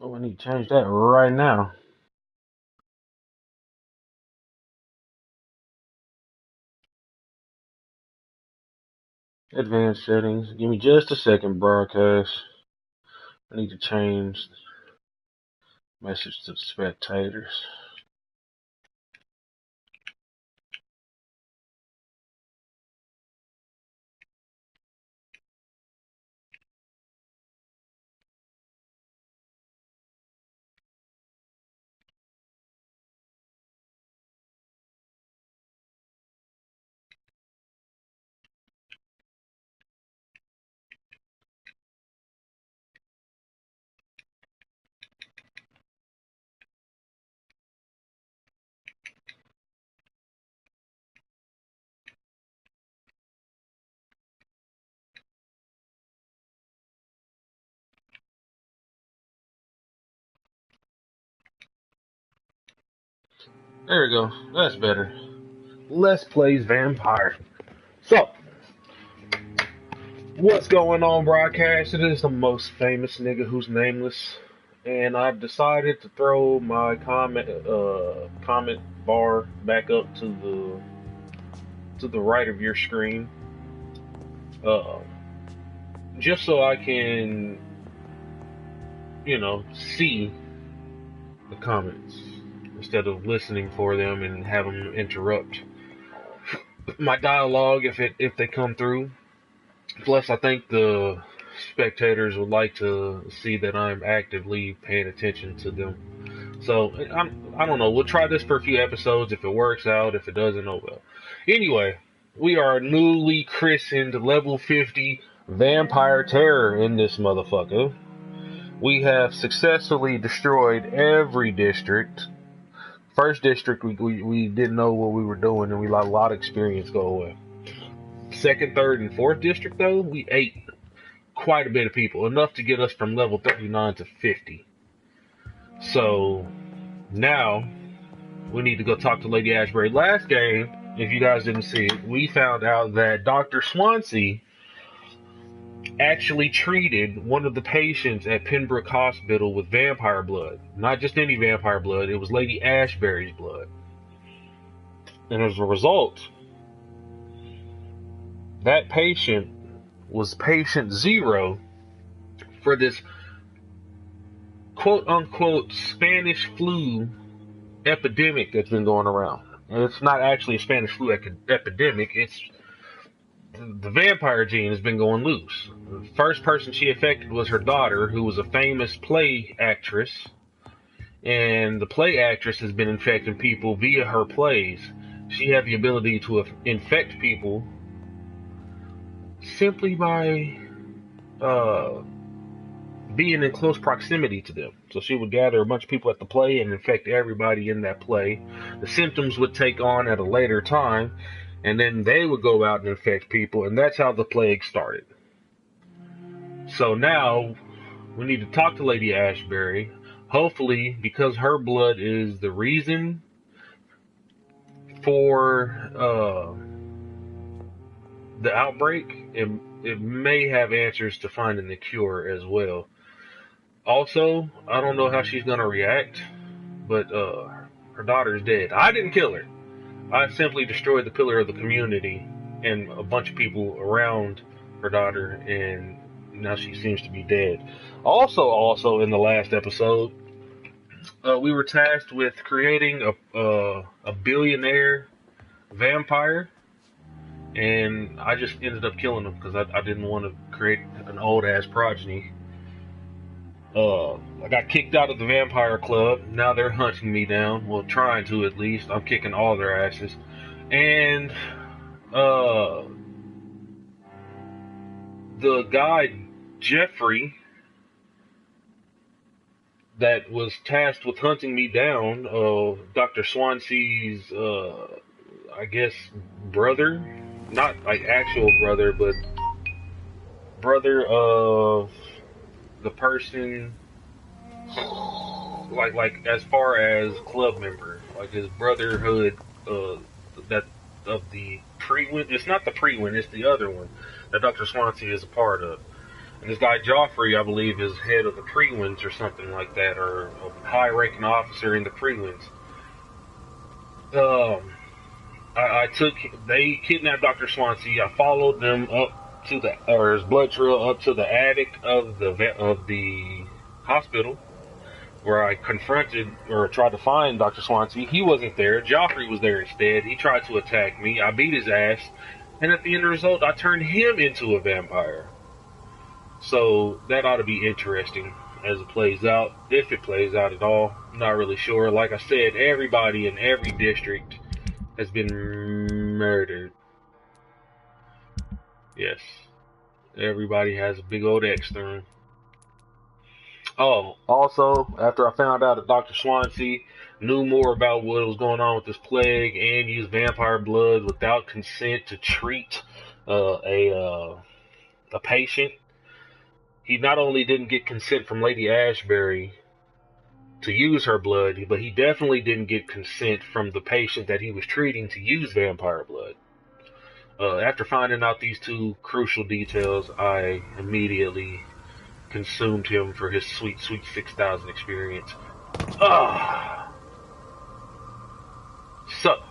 Oh, I need to change that right now. Advanced settings. Give me just a second, broadcast. I need to change message to the spectators. There we go. That's better. Let's play Vampyr. So, what's going on, broadcast? It is the most famous nigga who's nameless, and I've decided to throw my comment bar back up to the right of your screen, uh, just so I can, see the comments instead of listening for them and have them interrupt my dialogue if they come through. Plus, I think the spectators would like to see that I'm actively paying attention to them. So I don't know. We'll try this for a few episodes. If it works out, if it doesn't, oh well. Anyway, we are newly christened level 50 Vampire Terror in this motherfucker. We have successfully destroyed every district. First district, we didn't know what we were doing, and we let a lot of experience go away. Second, third, and fourth district, though, we ate quite a bit of people, enough to get us from level 39 to 50. So now we need to go talk to Lady Ashbury. Last game, if you guys didn't see it, we found out that Dr. Swansea actually treated one of the patients at Pembroke Hospital with vampire blood. Not just any vampire blood, it was Lady Ashbury's blood. And as a result, that patient was patient zero for this quote unquote Spanish flu epidemic that's been going around. And it's not actually a Spanish flu epidemic, it's the vampire gene has been going loose. The first person she affected was her daughter, who was a famous play actress. And the play actress has been infecting people via her plays. She had the ability to infect people simply by being in close proximity to them. So she would gather a bunch of people at the play and infect everybody in that play. The symptoms would take on at a later time, and then they would go out and infect people, and that's how the plague started. So now we need to talk to Lady Ashbury. Hopefully, because her blood is the reason for the outbreak, it may have answers to finding the cure as well. Also, I don't know how she's gonna react, but her daughter's dead. I didn't kill her. I simply destroyed the pillar of the community and a bunch of people around her daughter, and now she seems to be dead. Also in the last episode, we were tasked with creating a billionaire vampire, and I just ended up killing him because I didn't want to create an old ass progeny. I got kicked out of the vampire club. Now they're hunting me down. Well, trying to at least. I'm kicking all their asses. And the guy Jeffrey that was tasked with hunting me down, Dr. Swansea's, I guess, brother, not like actual brother, but brother of the person, like as far as club member, like his brotherhood, that of the pre-win. It's not the pre-win, it's the other one that Dr. Swansea is a part of. And this guy Joffrey, I believe, is head of the Prewins or something like that, or a high-ranking officer in the Prewins. They kidnapped Dr. Swansea. I followed them up to his blood trail up to the attic of the hospital, where I confronted or tried to find Dr. Swansea. He wasn't there. Joffrey was there instead. He tried to attack me. I beat his ass, and at the end of the result, I turned him into a vampire. So that ought to be interesting as it plays out, if it plays out at all. I'm not really sure. Like I said, everybody in every district has been murdered. Yes. Everybody has a big old X through them. Oh, also, after I found out that Dr. Swansea knew more about what was going on with this plague and used vampire blood without consent to treat a patient, he not only didn't get consent from Lady Ashbury to use her blood, but he definitely didn't get consent from the patient that he was treating to use vampire blood. After finding out these two crucial details, I immediately consumed him for his sweet, sweet 6,000 experience. So,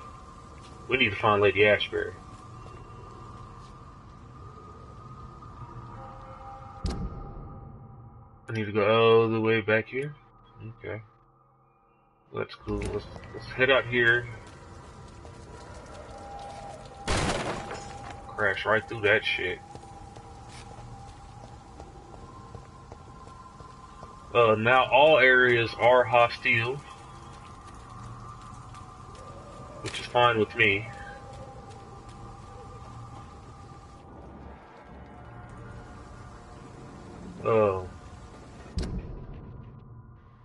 we need to find Lady Ashbury. I need to go all the way back here. Okay. That's cool. Let's head out here. Crash right through that shit. Now all areas are hostile, which is fine with me.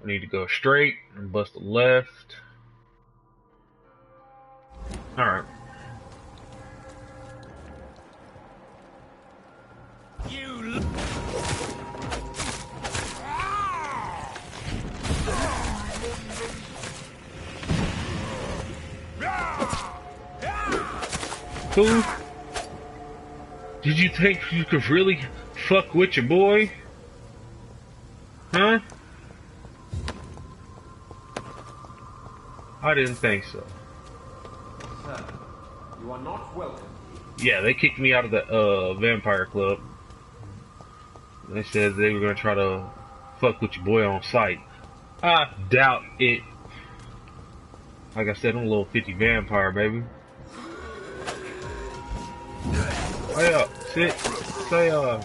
I need to go straight and bust a left. Alright. Who? Did you think you could really fuck with your boy? Huh? I didn't think so. Sir, you are not welcome. Yeah, they kicked me out of the vampire club. They said they were gonna try to fuck with your boy on sight. I doubt it. Like I said, I'm a little 50 vampire, baby. Hey up, sit, say whoa.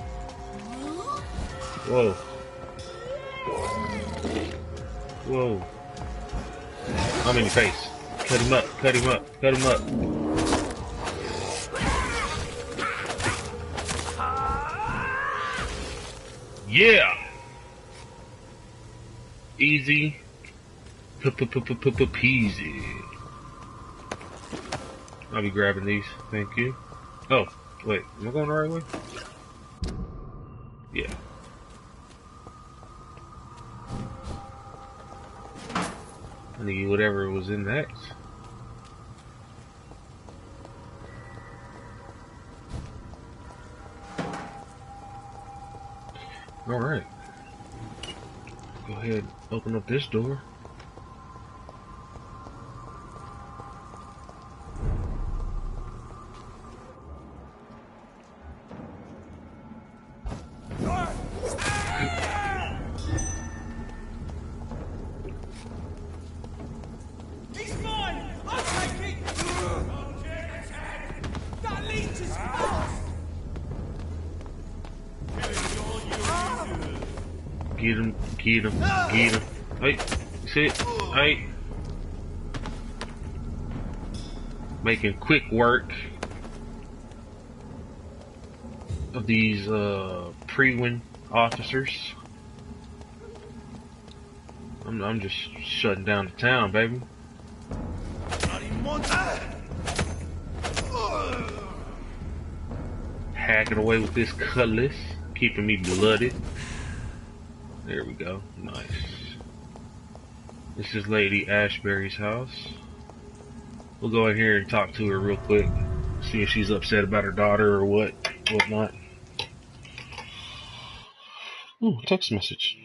Whoa. I'm in your face. Cut him up, cut him up, cut him up. Yeah! Easy. Peasy. I'll be grabbing these, thank you. Oh, wait, am I going the right way? Yeah. I need whatever was in that. Alright. Go ahead and open up this door. Get him, get him, get him. Hey, sit, hey. Making quick work of these Prewin officers. I'm just shutting down the town, baby. Hacking away with this cutlass, keeping me blooded. There we go. Nice. This is Lady Ashbury's house. We'll go in here and talk to her real quick. See if she's upset about her daughter or whatnot. Oh, text message.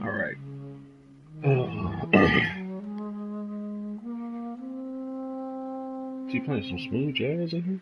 Alright. Is he playing some smooth jazz in here?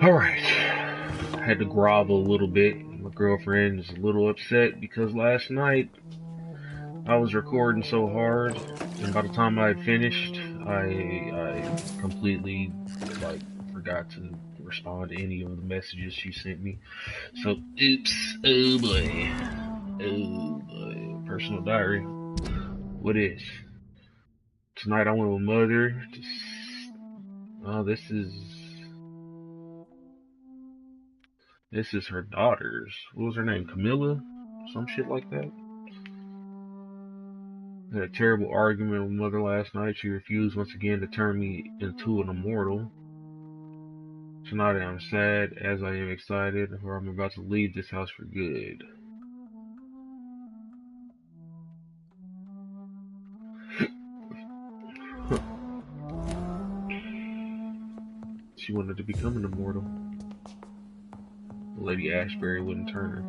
Alright. I had to grovel a little bit. My girlfriend is a little upset because last night I was recording so hard, and by the time I had finished, I completely forgot to respond to any of the messages she sent me. So oops, oh boy, personal diary. What is? Tonight I went with mother. Oh, this is her daughter's. What was her name? Camilla? Some shit like that. I had a terrible argument with mother last night. She refused once again to turn me into an immortal. Tonight I am sad as I am excited, for I'm about to leave this house for good. She wanted to become an immortal. Lady Ashbury wouldn't turn her.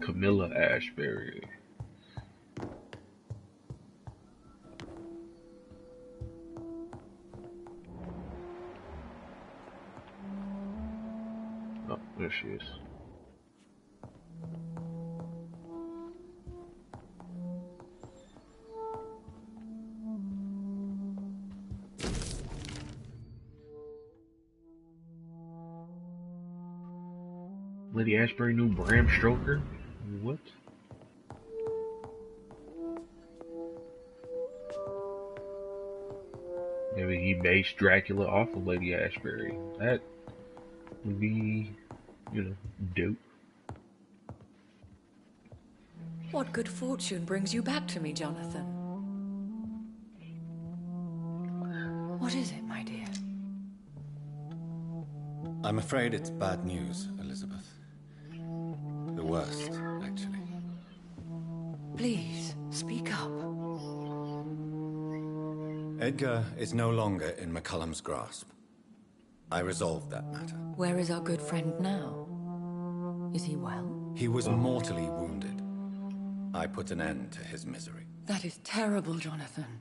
Camilla Ashbury. Oh, there she is. Lady Ashbury knew Bram Stoker? What? Maybe he based Dracula off of Lady Ashbury. That would be, dope. What good fortune brings you back to me, Jonathan? What is it, my dear? I'm afraid it's bad news, Elizabeth. The worst, actually. Please, speak up. Edgar is no longer in McCullum's grasp. I resolved that matter. Where is our good friend now? Is he well? He was mortally wounded. I put an end to his misery. That is terrible, Jonathan.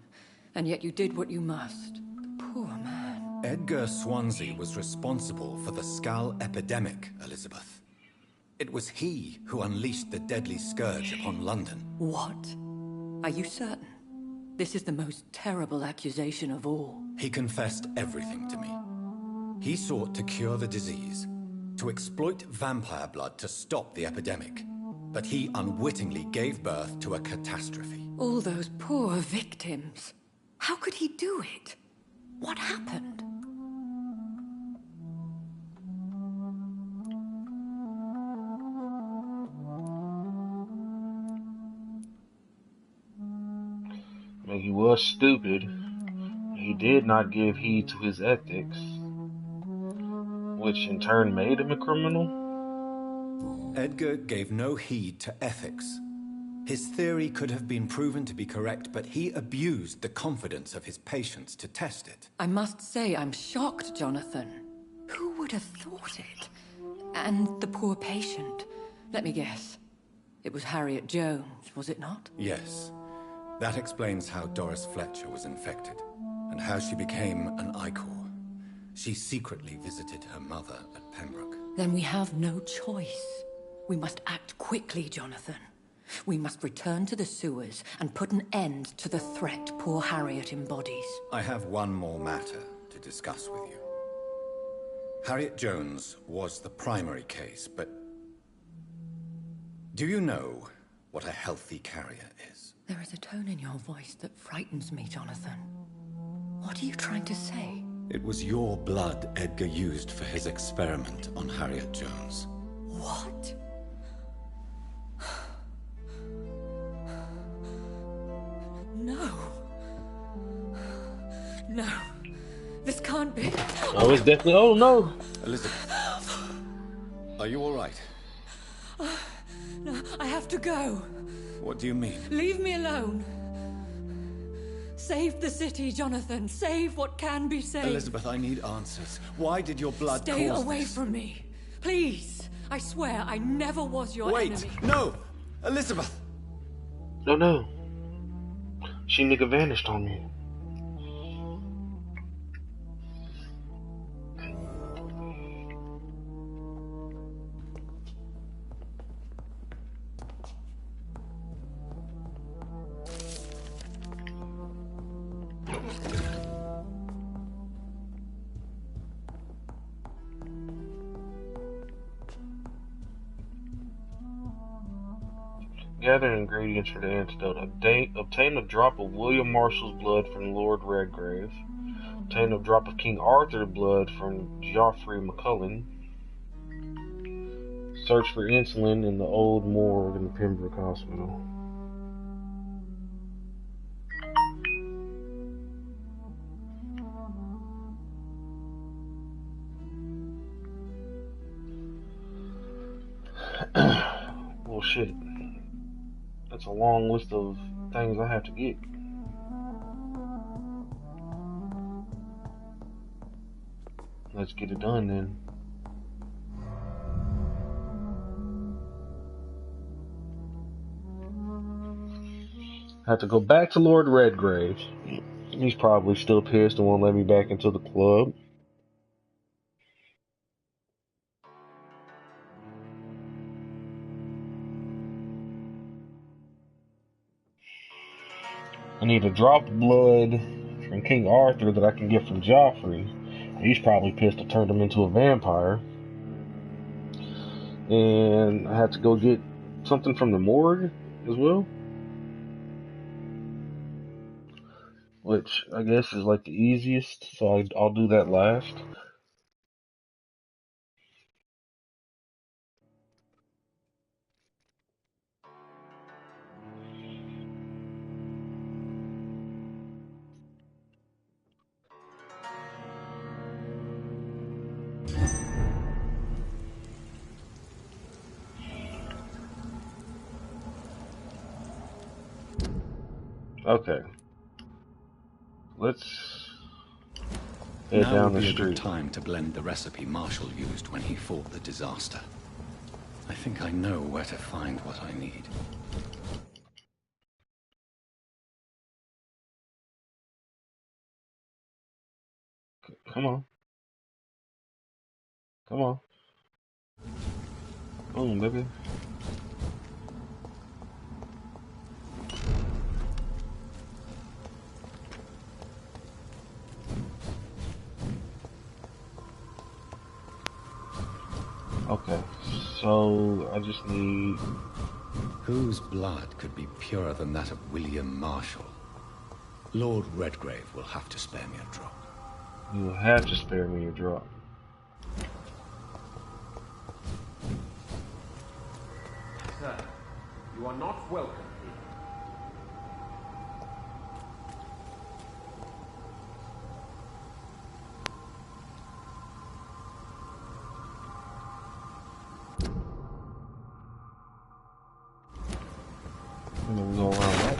And yet you did what you must. Poor man. Edgar Swansea was responsible for the Skull epidemic, Elizabeth. It was he who unleashed the deadly scourge upon London. What? Are you certain? This is the most terrible accusation of all. He confessed everything to me. He sought to cure the disease, to exploit vampire blood to stop the epidemic. But he unwittingly gave birth to a catastrophe. All those poor victims. How could he do it? What happened? He was stupid. He did not give heed to his ethics, which in turn made him a criminal. Edgar gave no heed to ethics. His theory could have been proven to be correct, but he abused the confidence of his patients to test it. I must say I'm shocked, Jonathan. Who would have thought it? And the poor patient. Let me guess. It was Harriet Jones, was it not? Yes. That explains how Doris Fletcher was infected, and how she became an Icor. She secretly visited her mother at Pembroke. Then we have no choice. We must act quickly, Jonathan. We must return to the sewers and put an end to the threat poor Harriet embodies. I have one more matter to discuss with you. Harriet Jones was the primary case, but do you know what a healthy carrier is? There is a tone in your voice that frightens me, Jonathan. What are you trying to say? It was your blood Edgar used for his experiment on Harriet Jones. What? No. No. This can't be. Oh, it's definitely. Oh, no. Elizabeth, are you all right? No, I have to go. What do you mean? Leave me alone. Save the city, Jonathan. Save what can be saved. Elizabeth, I need answers. Why did your blood Stay cause away this? from me. Please. I swear I never was your enemy. Wait! No! Elizabeth! Oh, no. She nigga vanished on me. Gather ingredients for the antidote. Obtain a drop of William Marshall's blood from Lord Redgrave. Obtain a drop of King Arthur's blood from Geoffrey McCullum. Search for insulin in the old morgue in the Pembroke Hospital. Well, shit. That's a long list of things I have to get. Let's get it done then. I have to go back to Lord Redgrave. He's probably still pissed and won't let me back into the club. I need a drop of blood from King Arthur that I can get from Joffrey. He's probably pissed I turned him into a vampire. and I had to go get something from the morgue as well, which I guess is like the easiest, so I'll do that last. Okay, let's head Now down would the be a good street. time to blend the recipe Marshall used when he fought the disaster. I think I know where to find what I need. Come on. Come on. Boom, baby. Okay, so I just need... Whose blood could be purer than that of William Marshall? Lord Redgrave will have to spare me a drop. You have to spare me a drop. Sir, you are not welcome here. And then we go around that.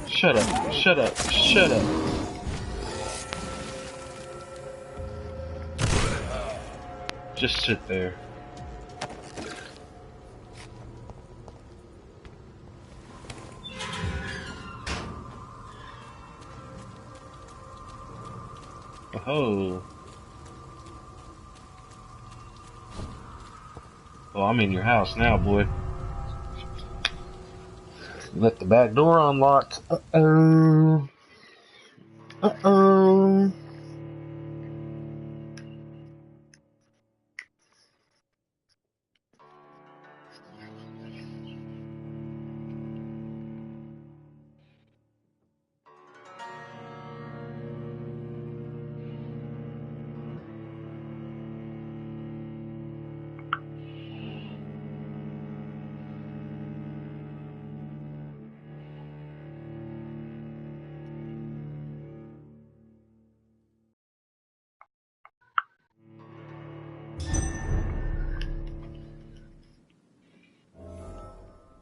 Shut up, shut up, shut up. Just sit there. Oh. Well, I'm in your house now, boy. Let the back door unlocked. Uh-oh. Uh-oh.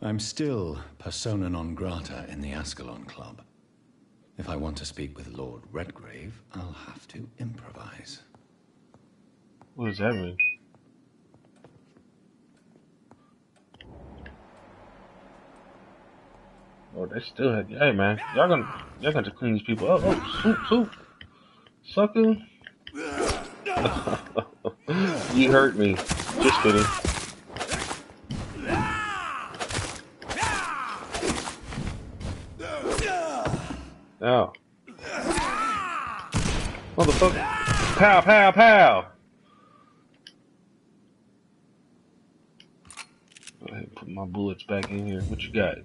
I'm still persona non grata in the Ascalon Club. If I want to speak with Lord Redgrave, I'll have to improvise. What does that mean? Oh, they still had... Hey, man. Y'all gonna to clean these people up. Oh, swoop. Sucker. You hurt me. Just kidding. Ow. Motherfucker. Pow, pow, pow. Go ahead and put my bullets back in here. What you got?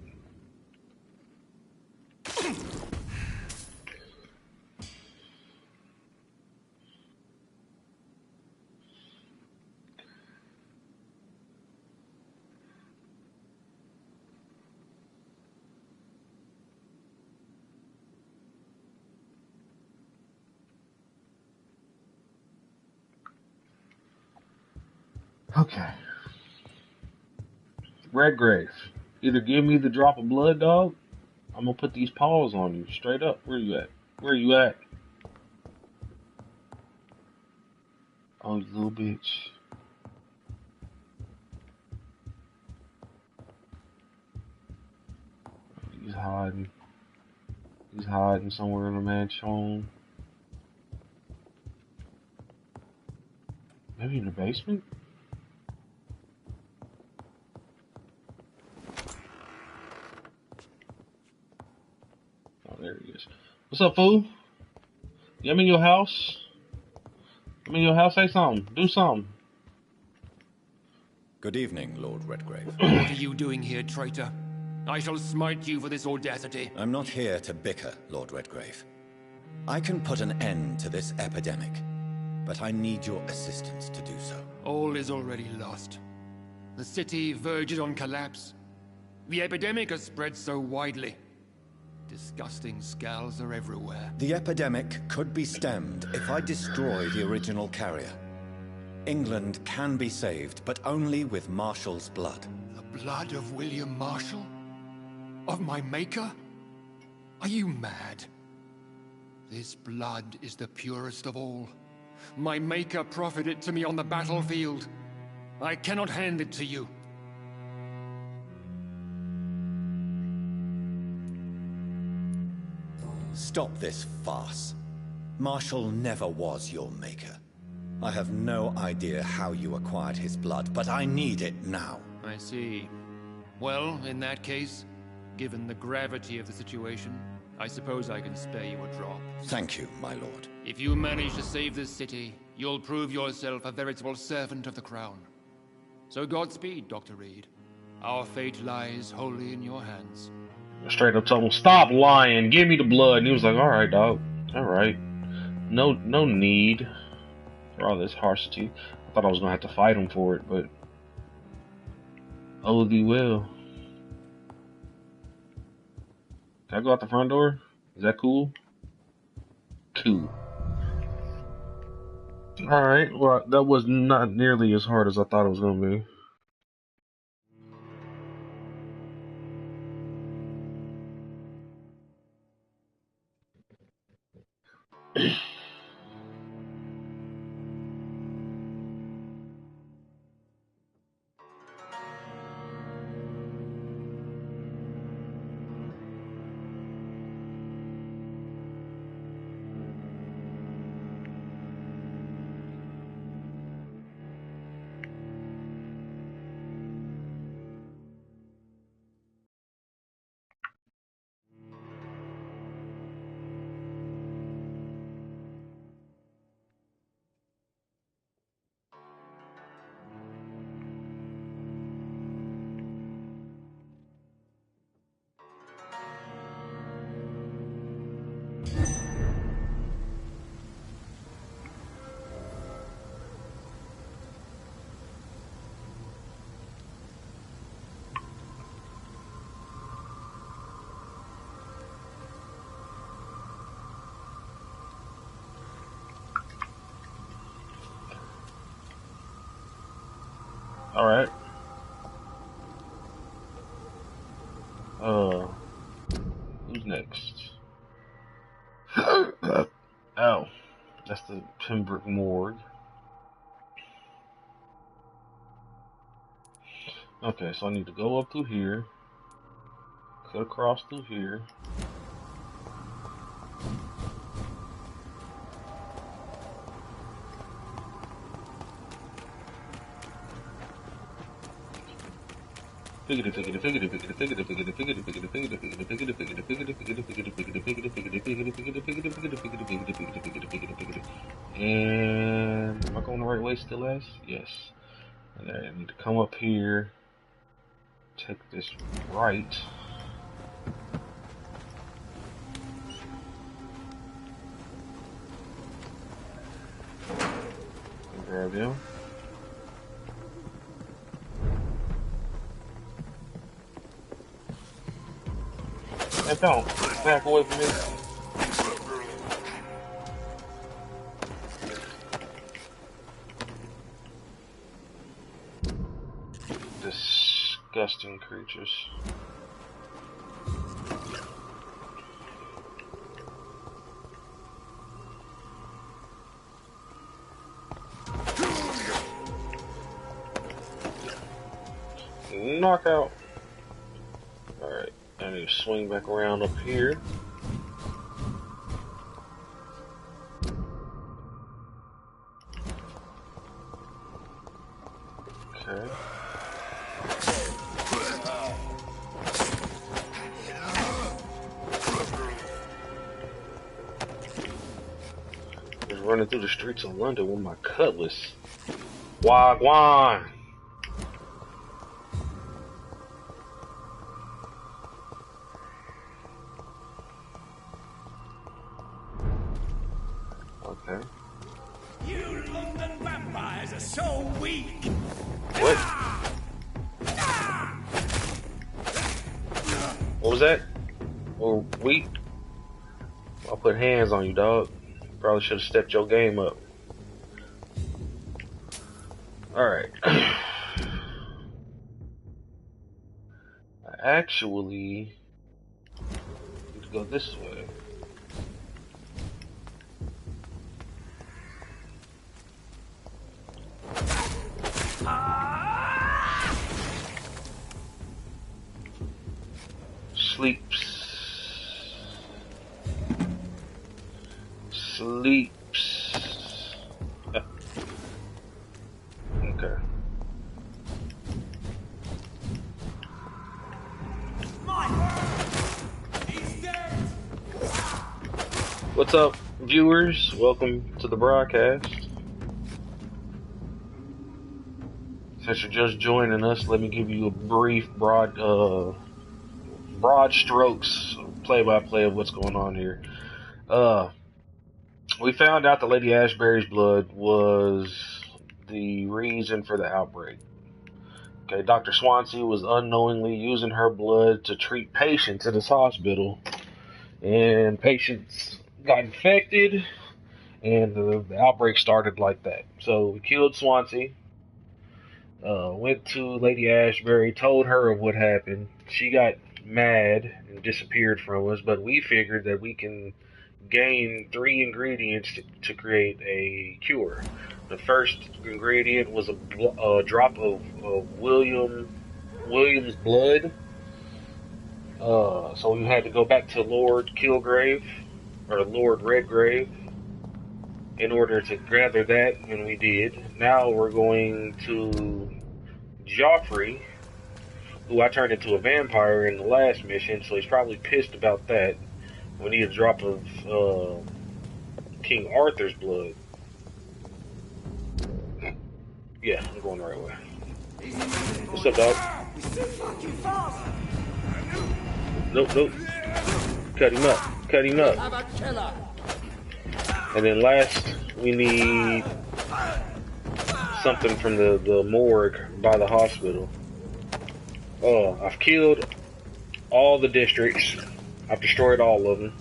Okay. Redgrave. Either give me the drop of blood, dog. I'm gonna put these paws on you. Straight up. Where you at? Where you at? Oh, you little bitch. He's hiding. He's hiding somewhere in the mansion. Maybe in the basement? Oh, there he is. What's up, fool? You I'm in your house? I'm in your house, say something. Do something. Good evening, Lord Redgrave. What are you doing here, traitor? I shall smite you for this audacity. I'm not here to bicker, Lord Redgrave. I can put an end to this epidemic, but I need your assistance to do so. All is already lost. The city verges on collapse. The epidemic has spread so widely. Disgusting scals are everywhere. The epidemic could be stemmed if I destroy the original carrier. England can be saved, but only with Marshall's blood. The blood of William Marshall? Of my maker? Are you mad? This blood is the purest of all. My maker proffered it to me on the battlefield. I cannot hand it to you. Stop this farce. Marshall never was your maker. I have no idea how you acquired his blood, but I need it now. I see. Well, in that case, given the gravity of the situation, I suppose I can spare you a drop. Thank you, my lord. If you manage to save this city, you'll prove yourself a veritable servant of the crown. So Godspeed, Dr. Reed. Our fate lies wholly in your hands. Straight up told him, stop lying, give me the blood. And he was like, alright, dog. Alright. No need for all this harshness. I thought I was gonna have to fight him for it, but oh, thee will. Can I go out the front door? Is that cool? Cool. Alright, well, that was not nearly as hard as I thought it was gonna be. Alright. Who's next? Oh, that's the Pembroke Morgue. Okay, so I need to go up through here, cut across through here. And am I going the right way still as? Yes. And then I need to come up here, take this right. And grab him. And don't back away from me. Disgusting creatures. Knockout. Alright, I need to swing back around up here. running through the streets of London with my cutlass. Wagwan! Okay. You London vampires are so weak! What? What was that? Or weak? I'll put hands on you, dog. Probably should have stepped your game up. Alright. I actually need to go this way. Sleeps. Okay. What's up, viewers? Welcome to the broadcast. Since you're just joining us, let me give you a brief, broad strokes play-by-play of what's going on here. We found out that Lady Ashbury's blood was the reason for the outbreak. Okay, Dr. Swansea was unknowingly using her blood to treat patients at his hospital, and patients got infected, and the outbreak started like that. So we killed Swansea, went to Lady Ashbury, told her of what happened. She got mad and disappeared from us, but we figured that we can gain 3 ingredients to create a cure. The first ingredient was a drop of William's blood. So we had to go back to Lord Kilgrave, or Lord Redgrave, in order to gather that, and we did. Now we're going to Joffrey, who I turned into a vampire in the last mission, so he's probably pissed about that. We need a drop of King Arthur's blood. Yeah, I'm going the right way. What's up, dog? Nope. Cut him up. Cut him up. And then last, we need something from the morgue by the hospital. Oh, I've killed all the districts. I've destroyed all of them.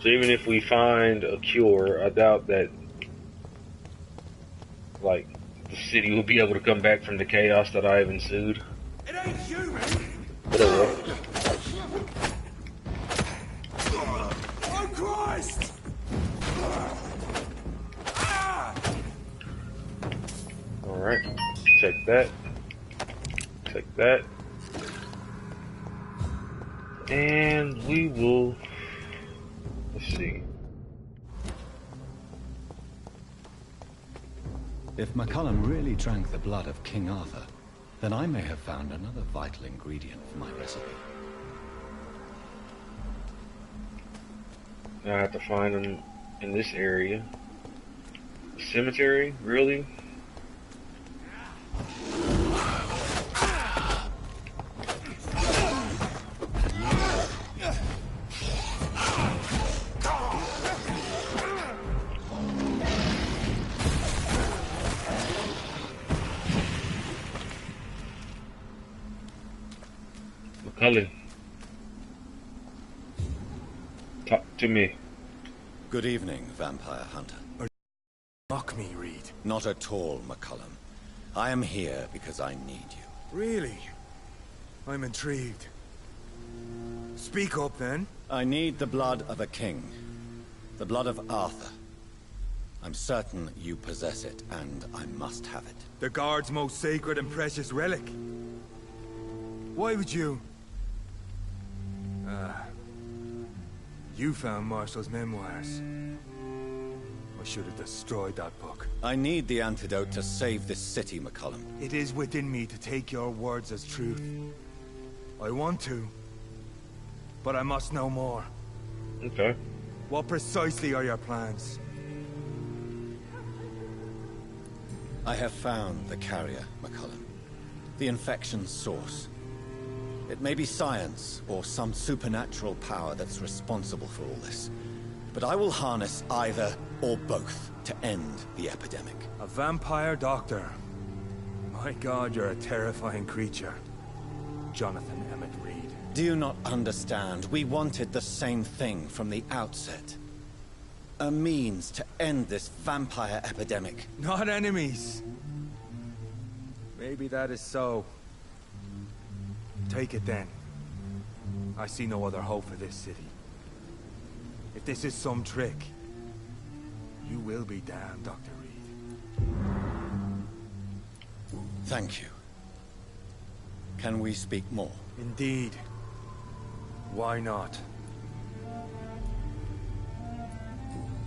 So even if we find a cure, I doubt that, like, the city will be able to come back from the chaos that I have ensued. It ain't human! Whatever. Oh, Christ! Alright. Take that. Take that. And we will, let's see. If McCullum really drank the blood of King Arthur, then I may have found another vital ingredient for my recipe. I have to find them in this area. Cemetery? Really? McCullum, talk to me. Good evening, vampire hunter. Mock me, Reed. Not at all, McCullum. I am here because I need you. Really? I'm intrigued. Speak up, then. I need the blood of a king. The blood of Arthur. I'm certain you possess it, and I must have it. The Guard's most sacred and precious relic. Why would you... You found Marshall's memoirs. I should have destroyed that book. I need the antidote to save this city, McCullum. It is within me to take your words as truth. I want to, but I must know more. Okay. What precisely are your plans? I have found the carrier, McCullum. The infection's source. It may be science, or some supernatural power that's responsible for all this. But I will harness either, or both, to end the epidemic. A vampire doctor. My god, you're a terrifying creature. Jonathan Emmett Reed. Do you not understand? We wanted the same thing from the outset. A means to end this vampire epidemic. Not enemies. Maybe that is so. Take it then. I see no other hope for this city. If this is some trick, you will be damned, Dr. Reed. Thank you. Can we speak more? Indeed. Why not?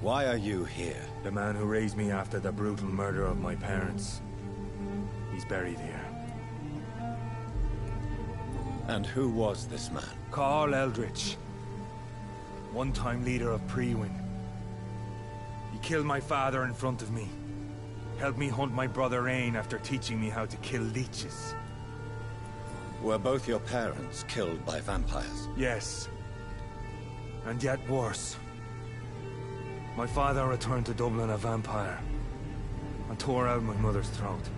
Why are you here? The man who raised me after the brutal murder of my parents. He's buried here. And who was this man? Carl Eldritch. One-time leader of Prewin. He killed my father in front of me. Helped me hunt my brother Ain after teaching me how to kill leeches. Were both your parents killed by vampires? Yes. And yet worse. My father returned to Dublin a vampire. And tore out my mother's throat.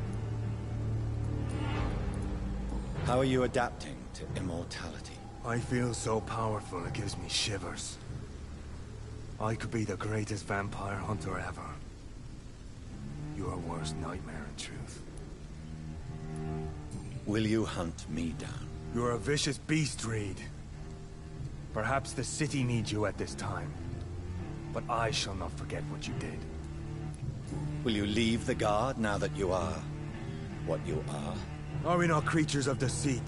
How are you adapting to immortality? I feel so powerful it gives me shivers. I could be the greatest vampire hunter ever. Your worst nightmare, in truth. Will you hunt me down? You're a vicious beast, Reed. Perhaps the city needs you at this time. But I shall not forget what you did. Will you leave the Guard now that you are what you are? Are we not creatures of deceit?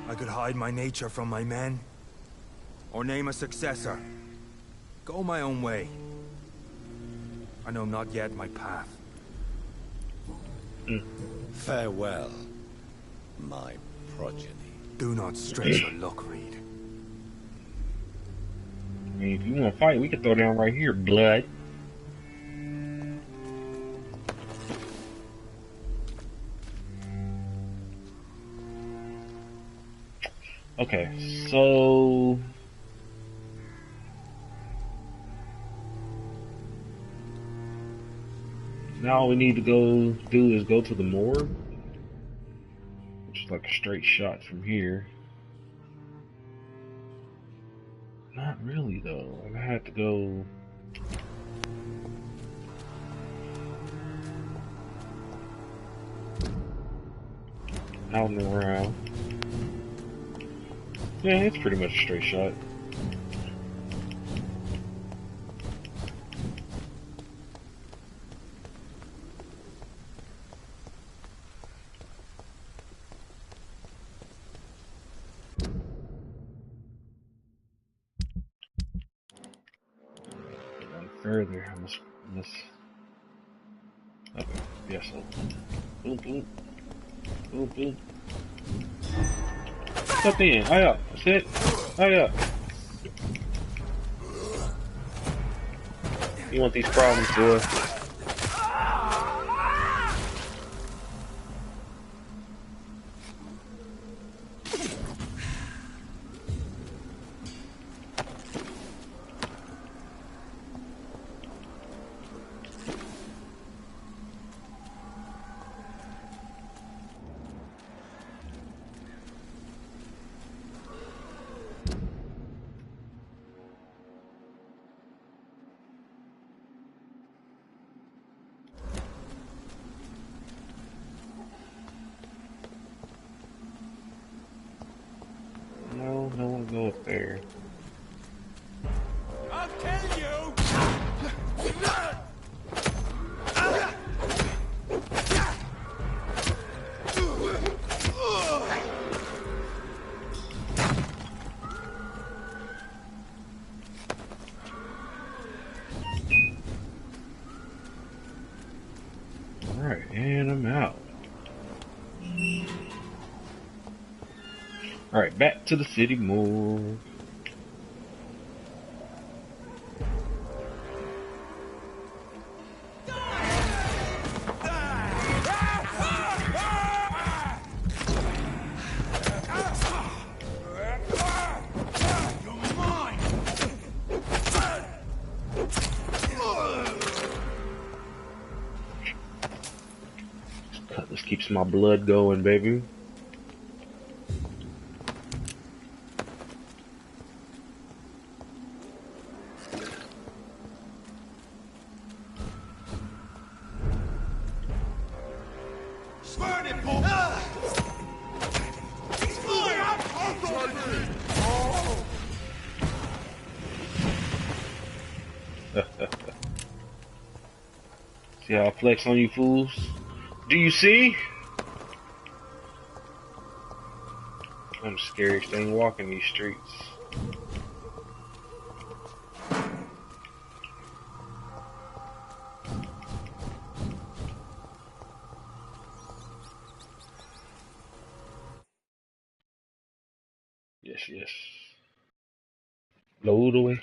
I could hide my nature from my men. Or name a successor. Go my own way. I know not yet my path. Farewell, my progeny. Do not stretch your luck, Reed. I mean, if you want to fight, we can throw down right here, blood. Okay, so now all we need to go do is go to the morgue, which is like a straight shot from here. Not really though. I had to go. Out and around. Yeah, it's pretty much a straight shot. One further, I must. Okay, yes, so. Boom, boom. Boom, boom. Step in, hurry up, that's it, hurry up. You want these problems, boy. No, no one go up there. I'll kill you! Alright, and I'm out. Alright, back to the city morgue. keeps my blood going, baby. See how I flex on you fools? Do you see? I'm the scariest thing walking these streets. Yes, yes. Load away.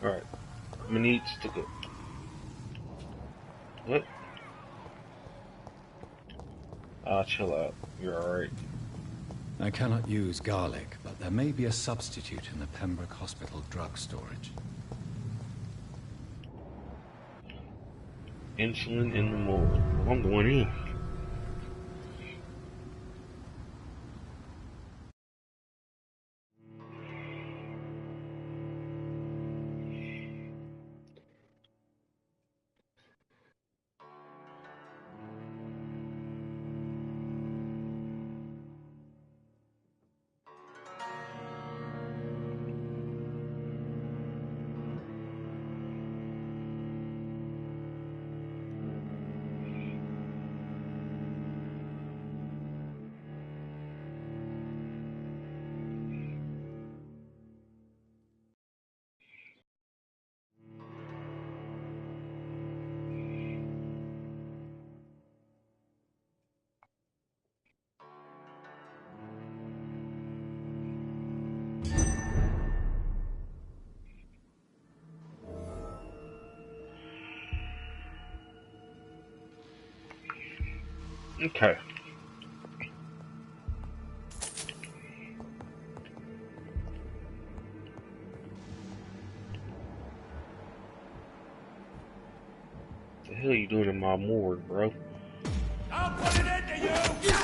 Alright. I'm gonna need to go. What? Ah, chill out. You're alright. I cannot use garlic, but there may be a substitute in the Pembroke Hospital drug storage. Insulin in the mold. I'm going in. Okay. What the hell are you doing in my morgue, bro? I'll put it into you!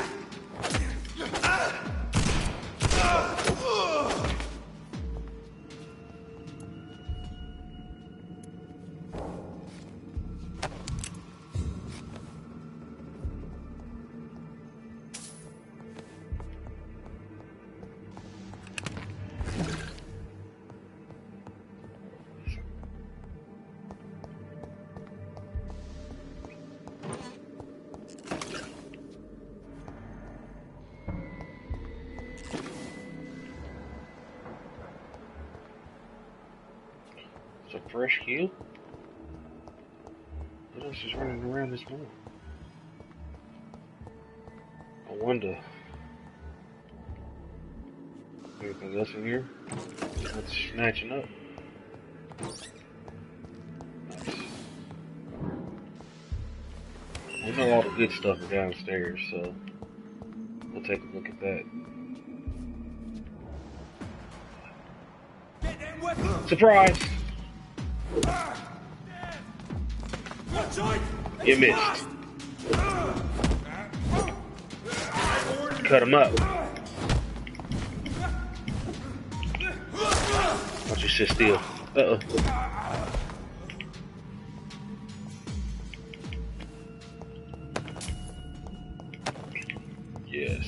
It's a fresh kill? What else is running around this morning? I wonder. Anything else in here? That's snatching up. Nice. We know all the good stuff are downstairs, so we'll take a look at that. Surprise! You missed. Cut him up. Watch you sit still. Uh-oh. Yes.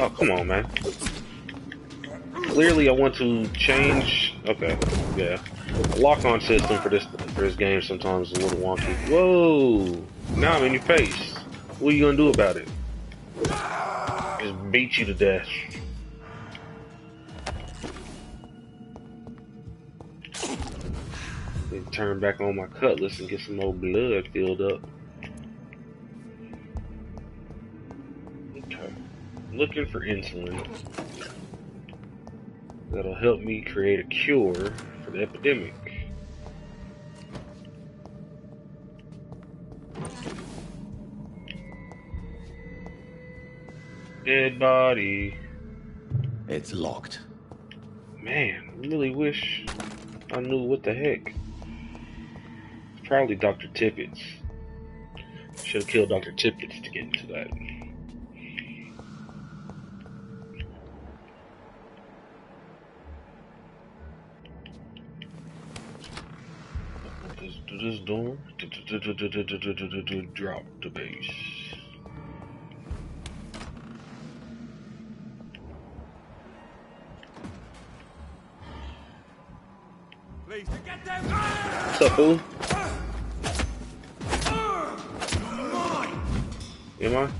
Oh, come on, man. Clearly, I want to change. Okay, yeah. The lock-on system for this game sometimes is a little wonky. Whoa! Now I'm in your face. What are you gonna do about it? Just beat you to death. turn back on my cutlass and get some more blood filled up. Okay. Looking for insulin. That'll help me create a cure for the epidemic. Dead body. It's locked. Man, I really wish I knew what the heck. It's probably Dr. Tippett's. Should have killed Dr. Tippett's to get into that. This door. Drop the base. Please, get them! What's up, fool? Am I?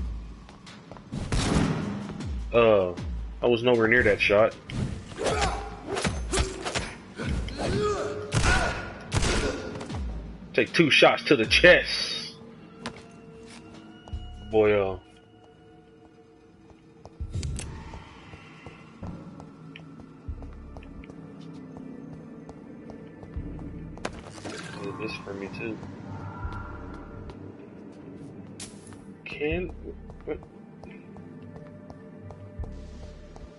I was nowhere near that shot. Take 2 shots to the chest. Boy, this for me too.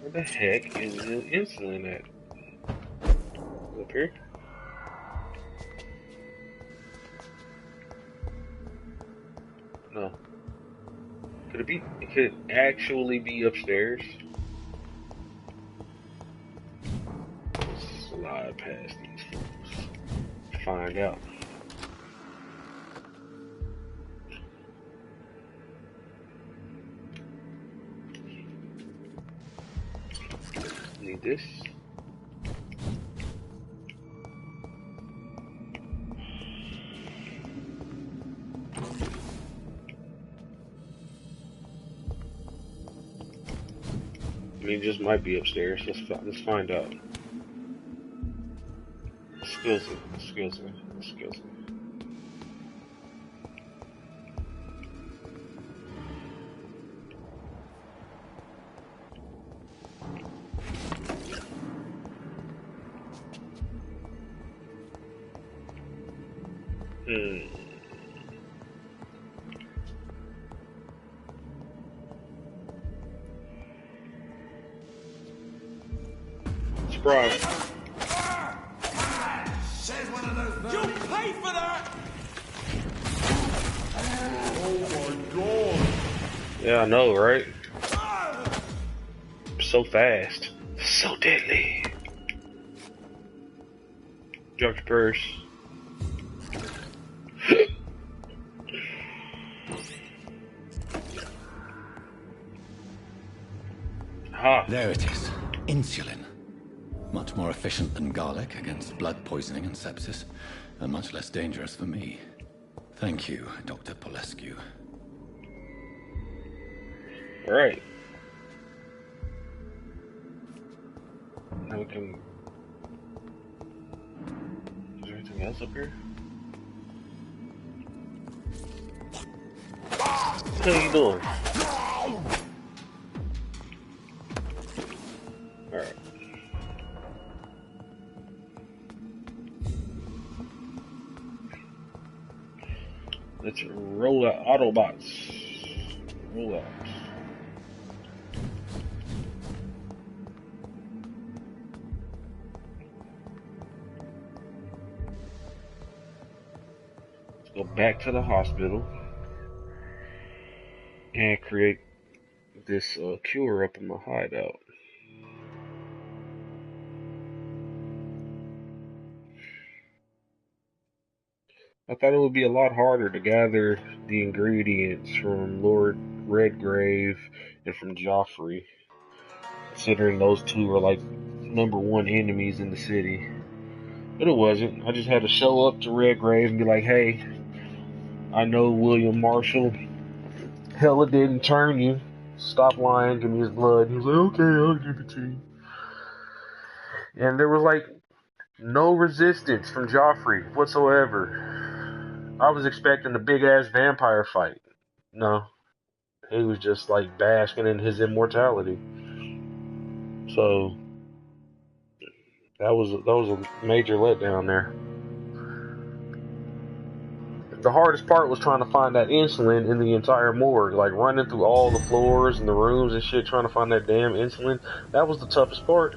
Where the heck is the insulin at? Up here? No. Could it be? It could actually be upstairs. Let's slide past these fools. Find out. Need this. I mean, it just might be upstairs. Let's find out. Excuse me. Surprise. You'll pay for that! Yeah, I know, right? So fast. So deadly. Drop your purse. Ha! There it is. Insulin. Much more efficient than garlic against blood poisoning and sepsis, and much less dangerous for me. Thank you, Dr. Polescu. Alright. Now we can... Is there anything else up here? What are you doing? Alright. Let's roll out Autobots. Roll out. Let's go back to the hospital and create this cure up in my hideout. I thought it would be a lot harder to gather the ingredients from Lord Redgrave and from Joffrey, considering those two are like #1 enemies in the city. But it wasn't. I just had to show up to Redgrave and be like, hey, I know William Marshall. Hella didn't turn you. Stop lying, give me his blood. And he was like, okay, I'll give it to you. And there was like No resistance from Joffrey whatsoever. I was expecting a big ass vampire fight. No, he was just like basking in his immortality. So that was a major letdown there. The hardest part was trying to find that insulin in the entire morgue, like running through all the floors and the rooms and shit, trying to find that damn insulin. That was the toughest part.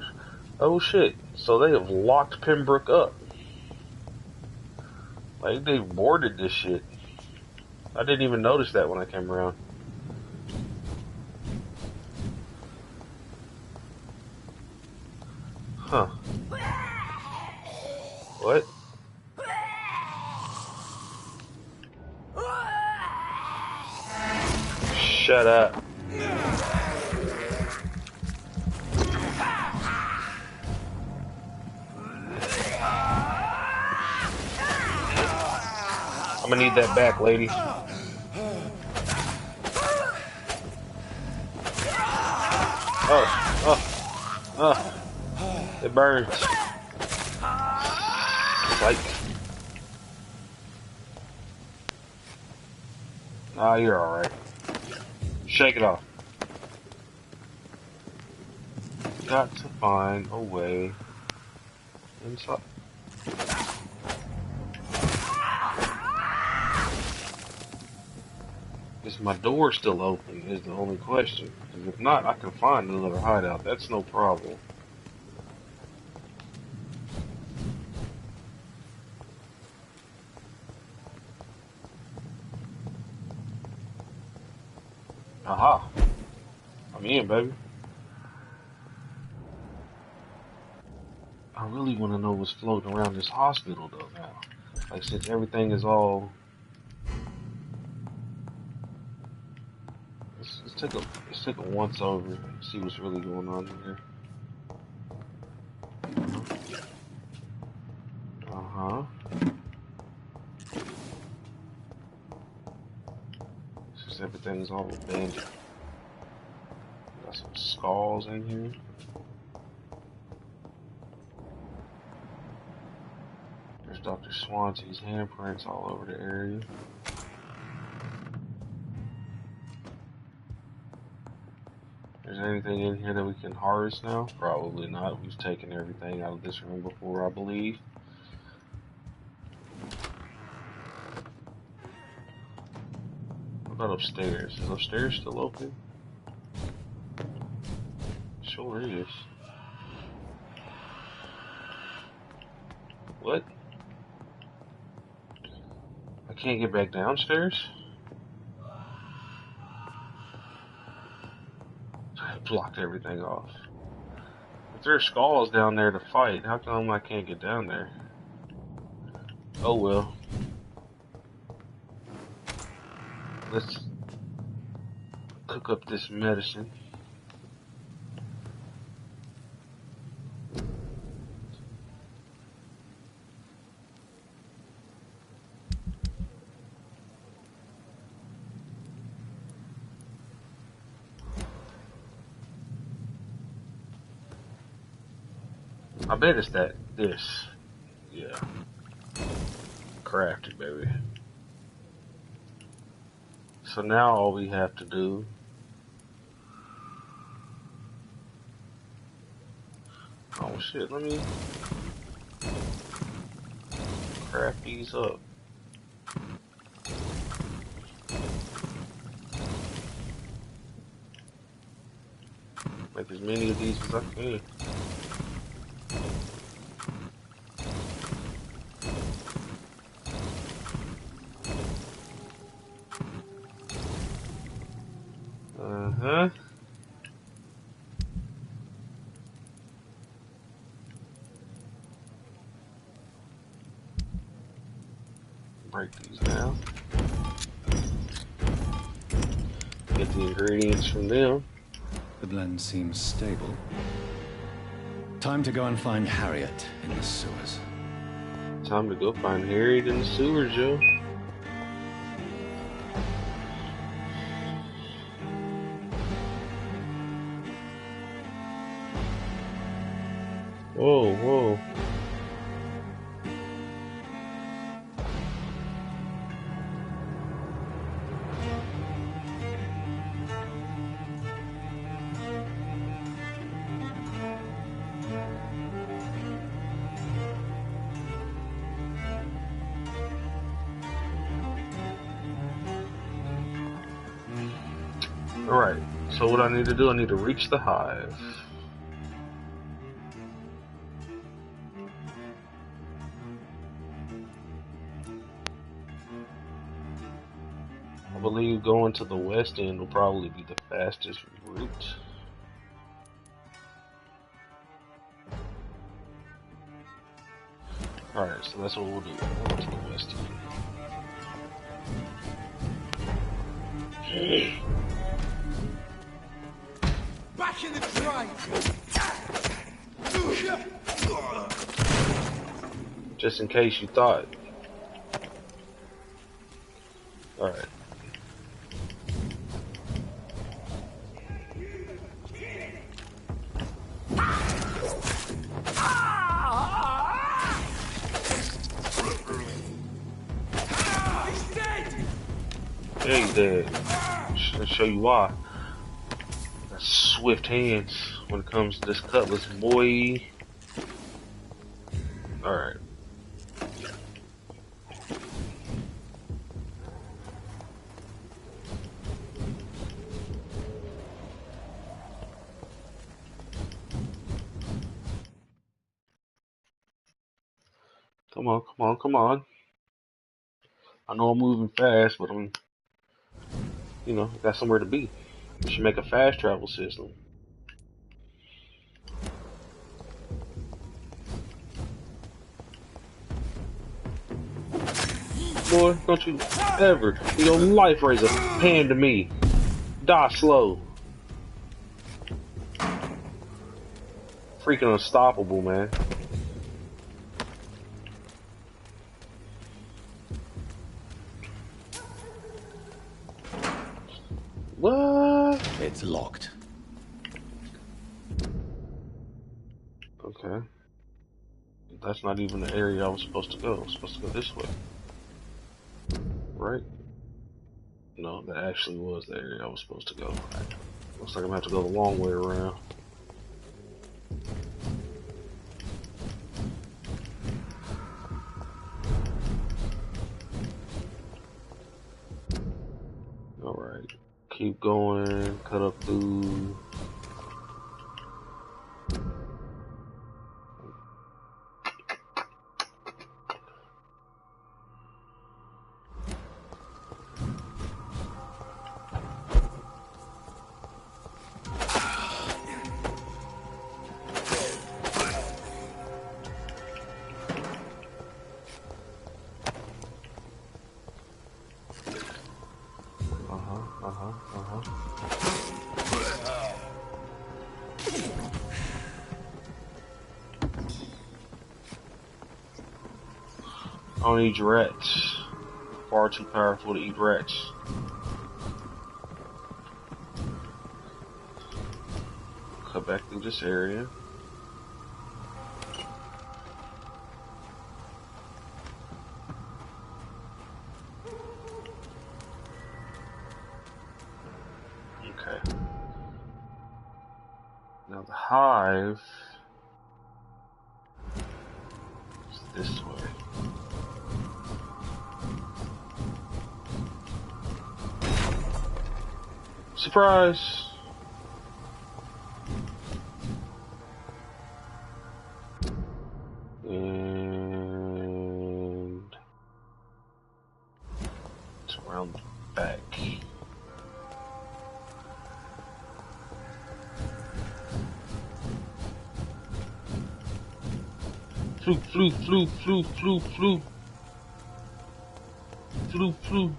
Oh shit! So they have locked Pembroke up. Like they boarded this shit. I didn't even notice that when I came around. Huh. What? Shut up. I'm gonna need that back, lady. It burns. Like, ah, you're alright. Shake it off. Got to find a way inside. Is my door still open is the only question. Because if not, I can find another hideout. That's no problem. Aha. I'm in, baby. I really want to know what's floating around this hospital, though, now. Like, since everything is all... Let's take a once over and see what's really going on here. Uh-huh. Since everything's all abandoned. Got some skulls in here. There's Dr. Swansea's handprints all over the area. Is there anything in here that we can harvest now? Probably not. We've taken everything out of this room before, I believe. What about upstairs? Is upstairs still open? Sure is. What? I can't get back downstairs? I blocked everything off. If there's skulls down there to fight, how come I can't get down there? Oh well. Let's cook up this medicine. I bet it's this. Yeah. Crafted, baby. So now all we have to do oh shit, let me craft these up. Make as many of these as I can. Uh-huh. Break these down. Get the ingredients from them. The blend seems stable. Time to go and find Harriet in the sewers. Time to go find Harriet in the sewers, Joe. Whoa, whoa. Alright, so what I need to do, I need to reach the hive. I believe going to the west end will probably be the fastest route. Alright, so that's what we'll do. We'll go to the west end. Back in the train! Just in case you thought. Alright. Yeah, he's dead. I'll show you why. Got swift hands when it comes to this cutlass, boy. Alright. Come on, come on, come on. I know I'm moving fast, but I'm, you know, got somewhere to be. We should make a fast travel system. Boy, don't you ever in your life raise a hand to me. Die slow. Freaking unstoppable, man. What? It's locked. Okay. That's not even the area I was supposed to go. I was supposed to go this way. Right? No, that actually was the area I was supposed to go. Looks like I'm gonna have to go the long way around. Alright. Keep going, cut up through. I don't eat rats. Far too powerful to eat rats. Cut back through this area. Okay. Now the hive is this way. Surprise! And it's around the back. Flu, flu, flu, flu, flu, flu. Flu, flu.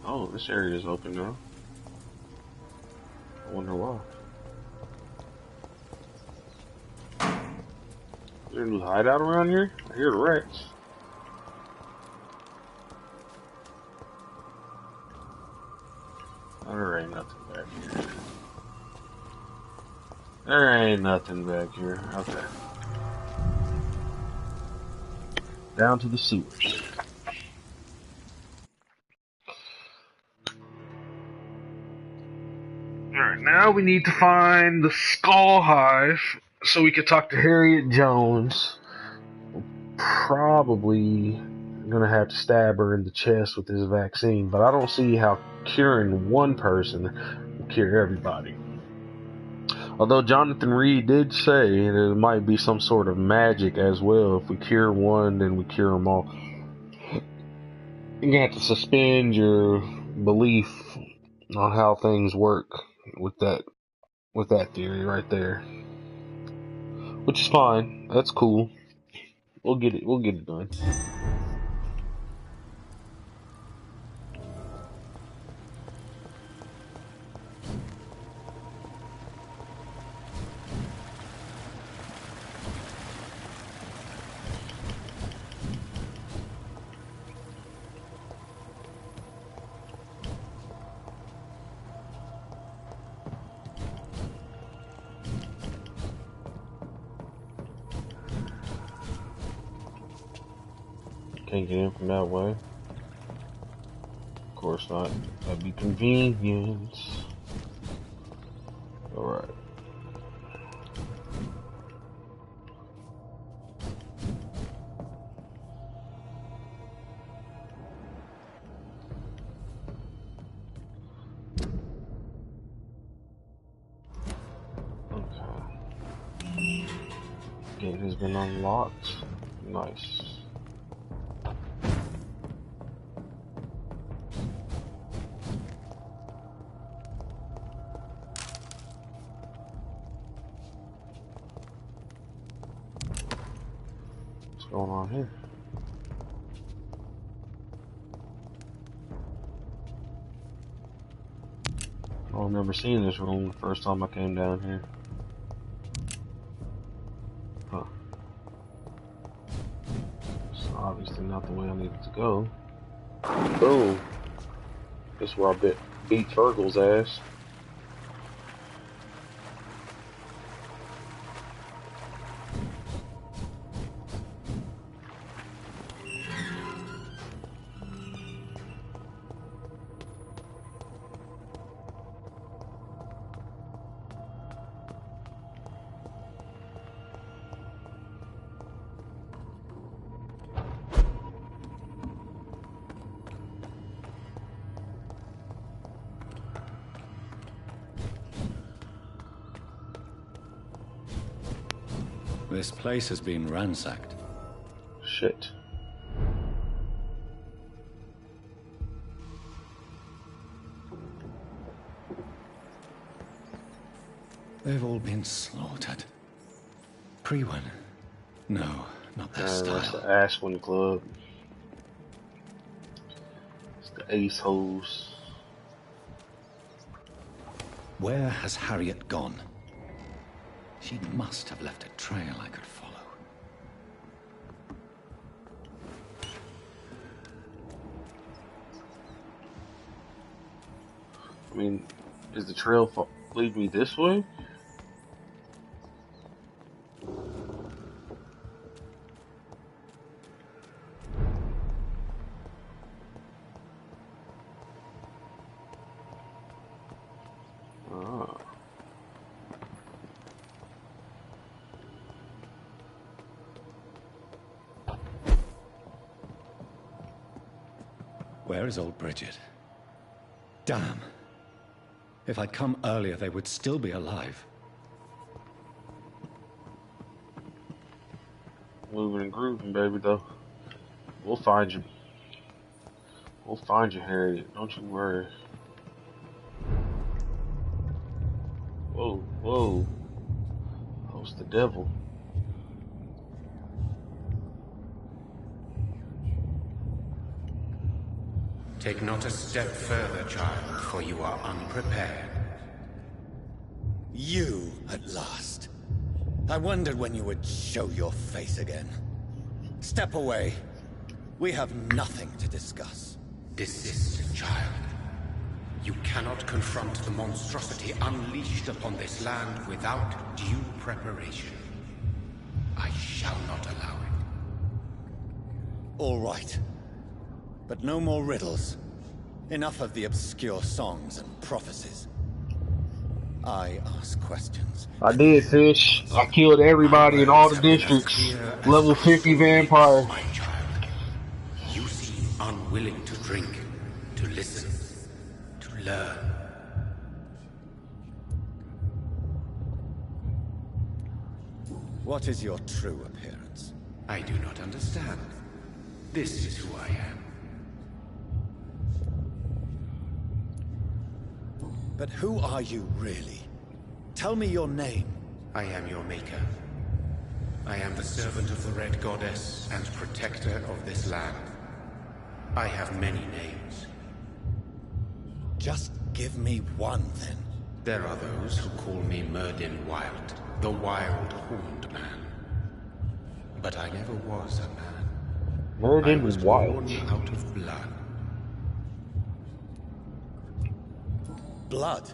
Oh, this area is open now. I wonder why. Is there a new hideout around here? I hear the rats. Oh, there ain't nothing back here. There ain't nothing back here. Okay. Down to the sewers. Alright, now we need to find the Skull Hive so we can talk to Harriet Jones. Probably gonna have to stab her in the chest with this vaccine, but I don't see how curing one person will cure everybody. Although Jonathan Reed did say there might be some sort of magic as well. If we cure one, then we cure them all. You have to suspend your belief on how things work with that theory right there, which is fine. That's cool. We'll get it done. Can't get in from that way. Of course not. That'd be convenience. Alright. Okay. Gate has been unlocked. Nice. Going on here? I don't remember seeing this room the first time I came down here. Huh. It's obviously not the way I needed to go. Boom. This is where I beat Fergal's ass. This place has been ransacked. Shit. They've all been slaughtered. Pre-one? No, not their style. That's the Ashwin Club. It's the Ace Hoes. Where has Harriet gone? She must have left a trail I could follow. I mean, is the trail lead me this way? Ah. Where is old Bridget? Damn. If I'd come earlier, they would still be alive. Moving and grooving, baby, though. We'll find you. We'll find you, Harriet. Don't you worry. Whoa, whoa. Host the devil. Take not a step further, child, for you are unprepared. You, at last. I wondered when you would show your face again. Step away. We have nothing to discuss. Desist, child. You cannot confront the monstrosity unleashed upon this land without due preparation. I shall not allow it. All right. But no more riddles. Enough of the obscure songs and prophecies. I ask questions. I did, Fish. I killed everybody in all the districts. Level 50 vampire. My child, you unwilling to drink, to listen, to learn. What is your true appearance? I do not understand. This is who I am. But who are you really? Tell me your name. I am your maker. I am the servant of the Red Goddess and protector of this land. I have many names. Just give me one, then. There are those who call me Myrddin Wild, the Wild Horned Man. But I never was a man. Myrddin I was Wild. born out of blood. Blood?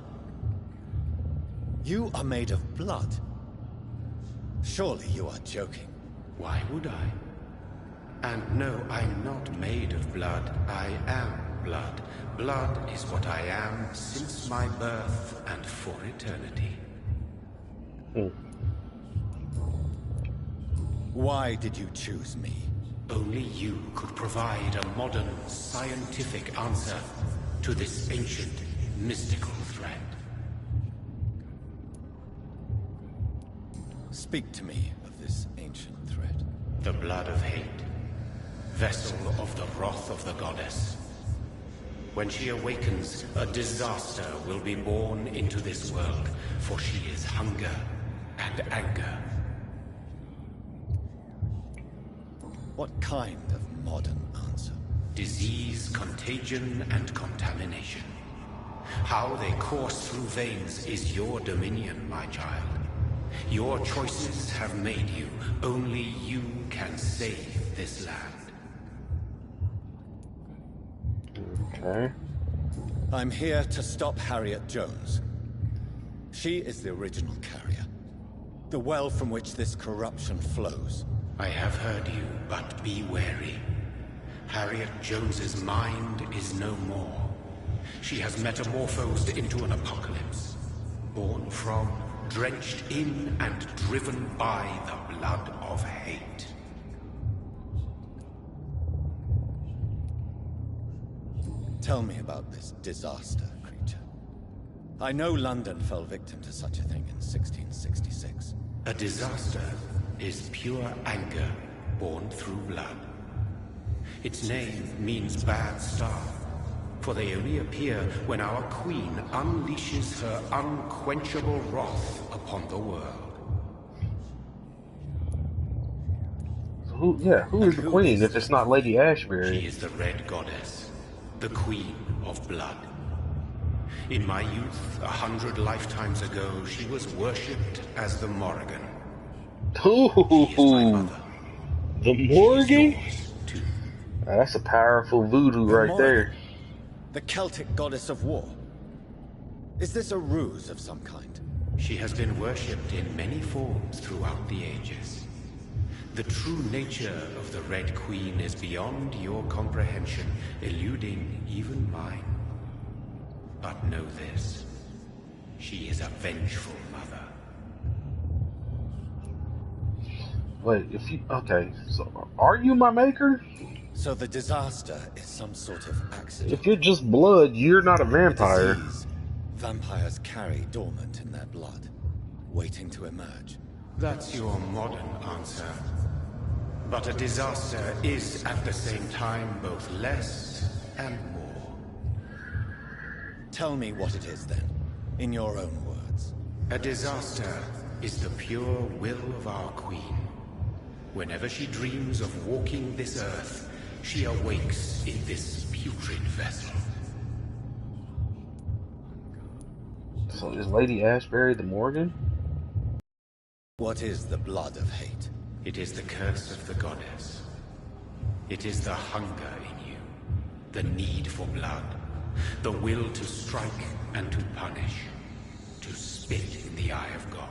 You are made of blood. Surely you are joking. Why would I? And no, I'm not made of blood. I am blood. Blood is what I am since my birth and for eternity. Why did you choose me? Only you could provide a modern, scientific answer to this ancient, mystical threat. Speak to me of this ancient threat. The blood of hate, vessel of the wrath of the goddess. When she awakens, a disaster will be born into this world, for she is hunger and anger. What kind of modern answer? Disease, contagion, and contamination. How they course through veins is your dominion, my child. Your choices have made you. Only you can save this land. Okay. I'm here to stop Harriet Jones. She is the original carrier. The well from which this corruption flows. I have heard you, but be wary. Harriet Jones's mind is no more. She has metamorphosed into an apocalypse. Born from, drenched in, and driven by the blood of hate. Tell me about this disaster, creature. I know London fell victim to such a thing in 1666. A disaster is pure anger born through blood. Its name means bad star, for they only appear when our queen unleashes her unquenchable wrath upon the world. Who is the queen if it's not Lady Ashbury? She is the Red Goddess, the Queen of Blood. In my youth, 100 lifetimes ago, she was worshipped as the Morrigan. Ooh, She is my mother. the She is Morgan? yours, too. That's a powerful voodoo The right Morgan, there. the Celtic goddess of war. Is this a ruse of some kind? She has been worshipped in many forms throughout the ages. The true nature of the Red Queen is beyond your comprehension, eluding even mine. But know this. She is a vengeful mother. Wait, if you... Okay, so are you my maker? So the disaster is some sort of accident. If you're just blood, you're not a A vampire. disease vampires carry dormant in their blood, waiting to emerge. That's your modern answer. But a disaster is at the same time both less and more. Tell me what it is then, in your own words. A disaster is the pure will of our queen. Whenever she dreams of walking this earth, she awakes in this putrid vessel. So is Lady Ashbury the Morgan? What is the blood of hate? It is the curse of the goddess. It is the hunger in you, the need for blood, the will to strike and to punish, to spit in the eye of God.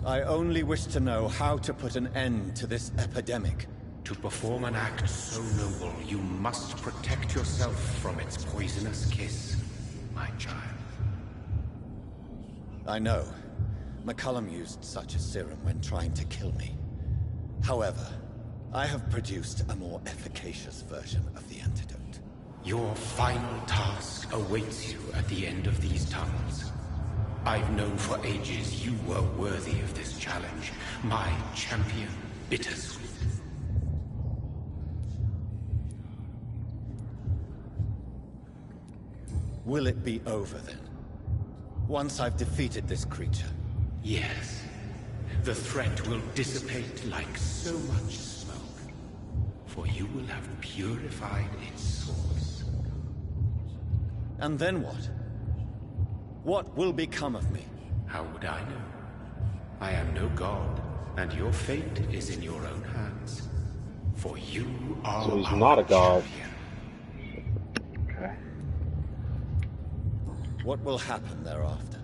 I only wish to know how to put an end to this epidemic. To perform an act so noble, you must protect yourself from its poisonous kiss, my child. I know. McCullum used such a serum when trying to kill me. However, I have produced a more efficacious version of the antidote. Your final task awaits you at the end of these tunnels. I've known for ages you were worthy of this challenge, my champion, Bittersweet. Will it be over then? Once I've defeated this creature? Yes. The threat will dissipate like so much smoke, for you will have purified its source. And then what? What will become of me? How would I know? I am no god, and your fate is in your own hands. For you are So he's not a god. champion. Okay. What will happen thereafter?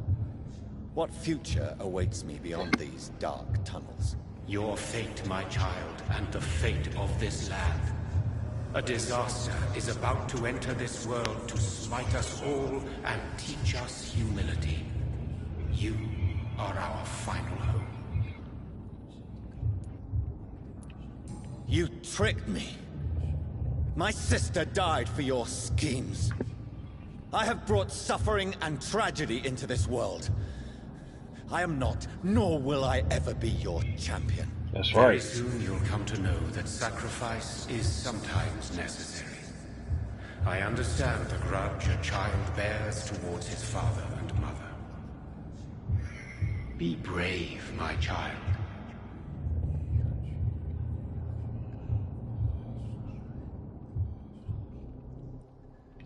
What future awaits me beyond these dark tunnels? Your fate, my child, and the fate of this land. A disaster is about to enter this world to smite us all and teach us humility. You are our final hope. You tricked me. My sister died for your schemes. I have brought suffering and tragedy into this world. I am not, nor will I ever be your champion. That's Very right. soon you'll come to know that sacrifice is sometimes necessary. I understand the grudge a child bears towards his father and mother. Be brave, my child.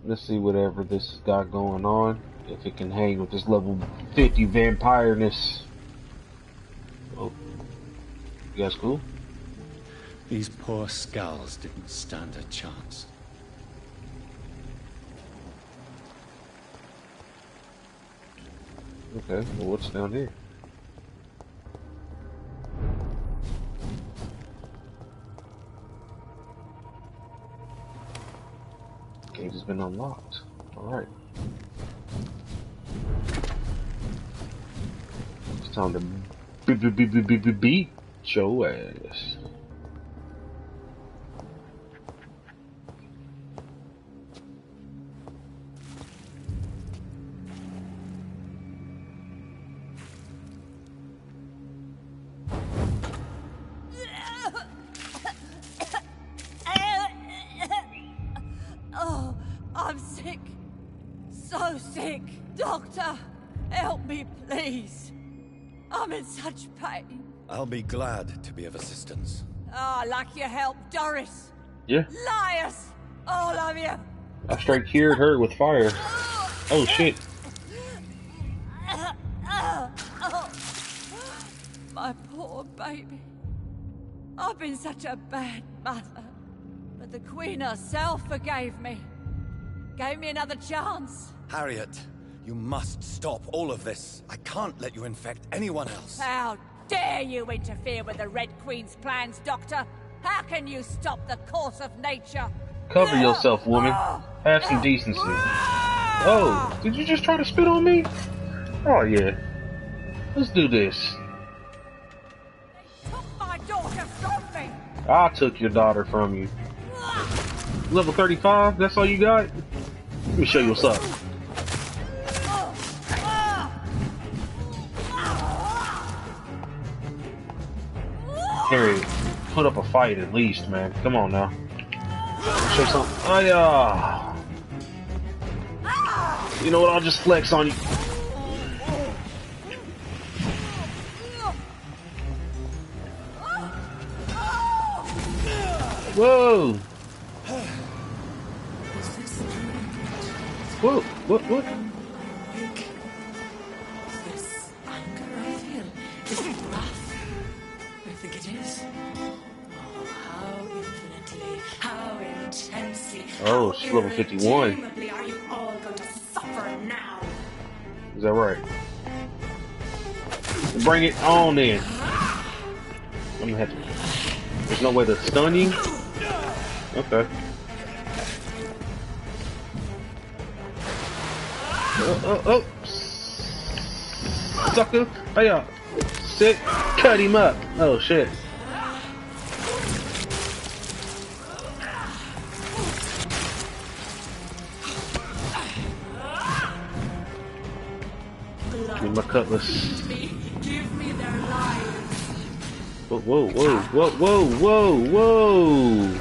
Let's see whatever this has got going on. If it can hang with this level 50 vampireness. Oh. You guys cool? These poor skulls didn't stand a chance. Okay, well what's down here? Gate has been unlocked. Alright. It's time to beat your ass. Oh, I'm sick. So sick. Doctor, help me, please. I'm in such pain. I'll be glad to be of assistance. Ah, like your help, Doris. Yeah, Liars! All of you! I straight cured her with fire. Oh shit. My poor baby. I've been such a bad mother. But the Queen herself forgave me. Gave me another chance. Harriet, you must stop all of this. I can't let you infect anyone else. How dare you interfere with the Red Queen's plans, Doctor? How can you stop the course of nature? Cover yourself, woman. Have some decency. Oh, did you just try to spit on me? Oh yeah. Let's do this. They took my daughter from me. I took your daughter from you. Level 35? That's all you got? Let me show you what's up. Harry, put up a fight at least, man. Come on now. Show something. Oh yeah. You know what? I'll just flex on you. Whoa. Whoa. What? This anger I feel, is it wrath? I think it is. Oh, how infinitely, how intensely, Oh, how it's level 51. irredeemably are you all going to suffer now? Is that right? Bring it on then. I'm gonna have to. There's no way to stun you? Okay. Oh. Sucker. Hey, sit. Cut him up. Oh, shit. Need my cutlass. Give me their lives. Whoa, whoa, whoa, whoa, whoa, whoa, whoa!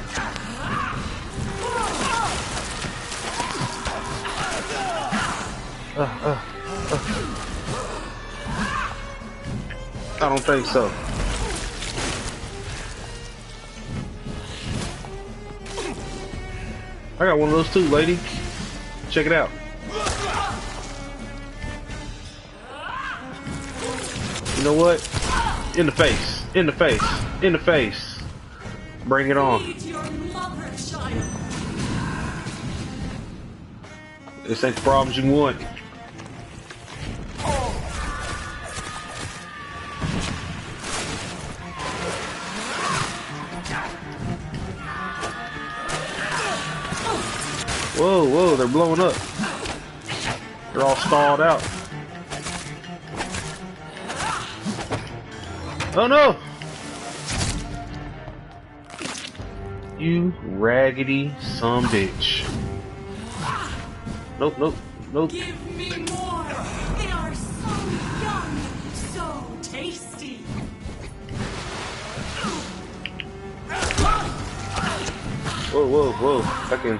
I don't think so. I got one of those too, lady. Check it out. You know what? In the face. In the face. In the face. Bring it on. This ain't the problems you want. Whoa, whoa, they're blowing up. They're all stalled out. Oh no! You raggedy sumbitch. Nope, nope, nope. Give me more. They are so young, so tasty. Whoa, whoa, whoa. I can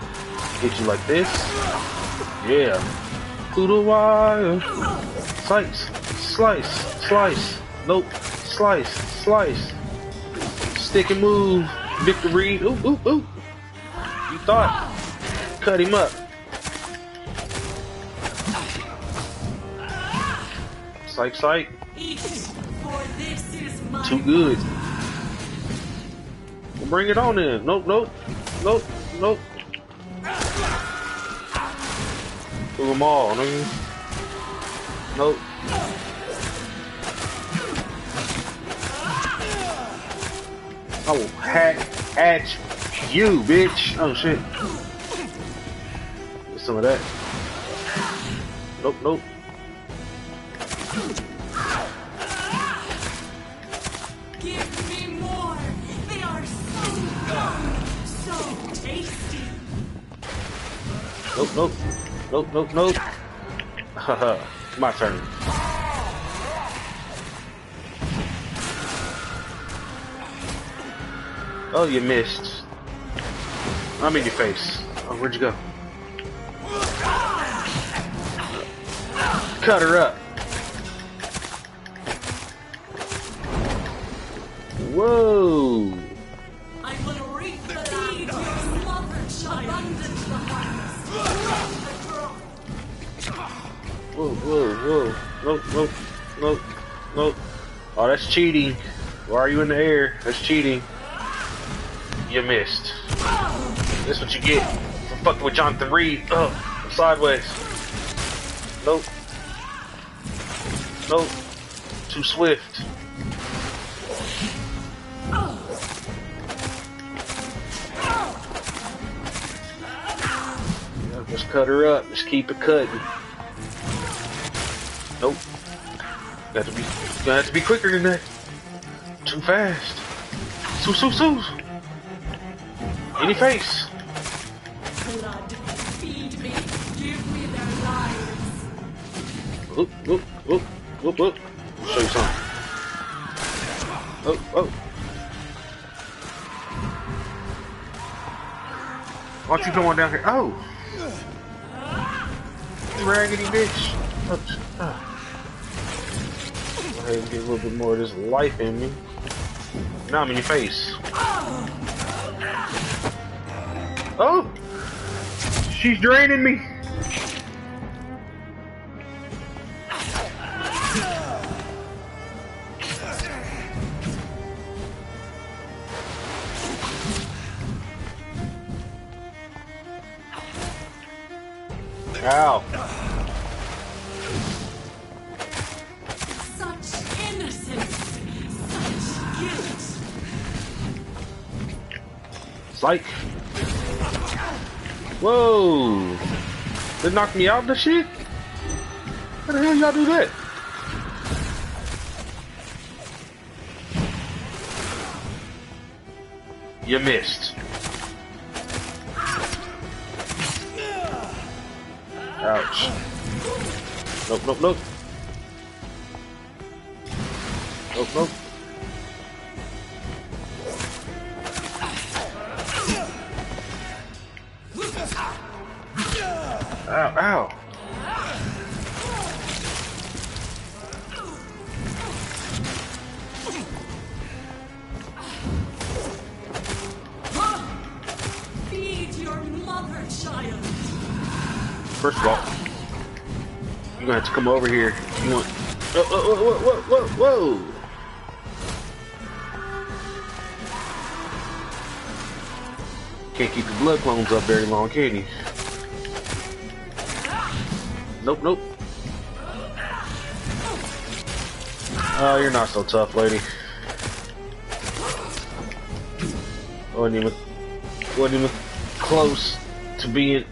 get you like this. Yeah. To the wire. Slice, slice, slice. Nope. Slice, slice. Stick and move. Victory. Ooh, ooh, ooh. You thought. Cut him up. Psych, psych. Too good. Well, bring it on in. Nope, nope. Nope, nope. Do them all, nigga. Nope. I will hack at you, bitch. Oh shit. Get some of that. Nope, nope. Give me more. They are so young, so tasty. Nope, nope. Nope, nope, nope. Haha. My turn. Oh, you missed. I'm in your face. Oh, where'd you go? Cut her up. Whoa. I will reap the seeds your slaughter shall abundant the harvest. Whoa, whoa, whoa. Nope, nope, nope, nope. Oh, that's cheating. Why are you in the air? That's cheating. You missed. That's what you get for fucking with Jonathan Reed. Oh, sideways. Nope. Nope. Too swift. Yeah, just cut her up. Just keep it cutting. Nope. Gonna have to be quicker than that. Too fast. Soo. In your face. Blood, feed me, give me their lives. Whoop, whoop, whoop, whoop, whoop. Show you something. Oh, oh. Why don't you come on down here? Oh! You raggedy bitch. Oh. Go ahead and get a little bit more of this life in me. Now I'm in your face. Oh! She's draining me! Ow. Such innocence, such guilt. Psych. Whoa. They knocked me out of the shit? How the hell y'all do that? You missed. Ouch. Nope, nope, nope. Oh, no. Ow, ow. Feed your mother, child. First of all, you're gonna have to come over here. You want? Whoa! Can't keep your blood clones up very long, can you? Nope, nope. Oh, you're not so tough, lady. Wasn't even close to being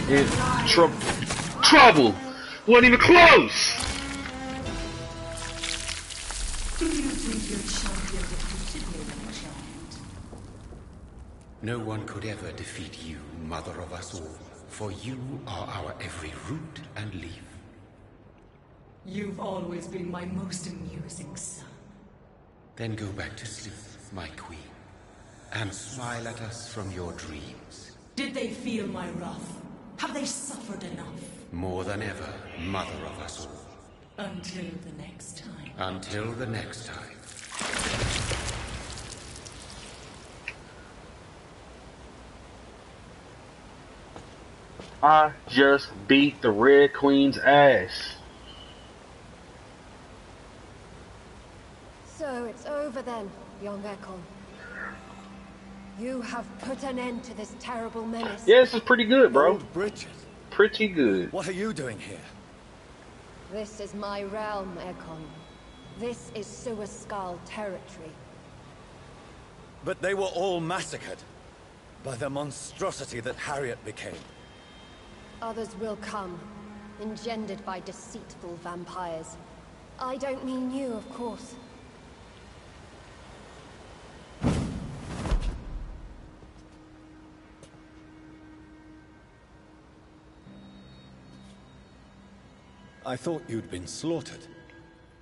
in trouble. Wasn't even close. No one could ever defeat you, mother of us all, for you are our every root and leaf. You've always been my most amusing son. Then go back to sleep, my queen, and smile at us from your dreams. Did they feel my wrath? Have they suffered enough? More than ever, mother of us all. Until the next time. Until the next time. I just beat the Red Queen's ass. So it's over then, young Ekon. You have put an end to this terrible menace. Yeah, this is pretty good, bro. Old Bridget, Pretty good. what are you doing here? This is my realm, Ekon. This is Suaskal territory. But they were all massacred by the monstrosity that Harriet became. Others will come, engendered by deceitful vampires. I don't mean you, of course. I thought you'd been slaughtered,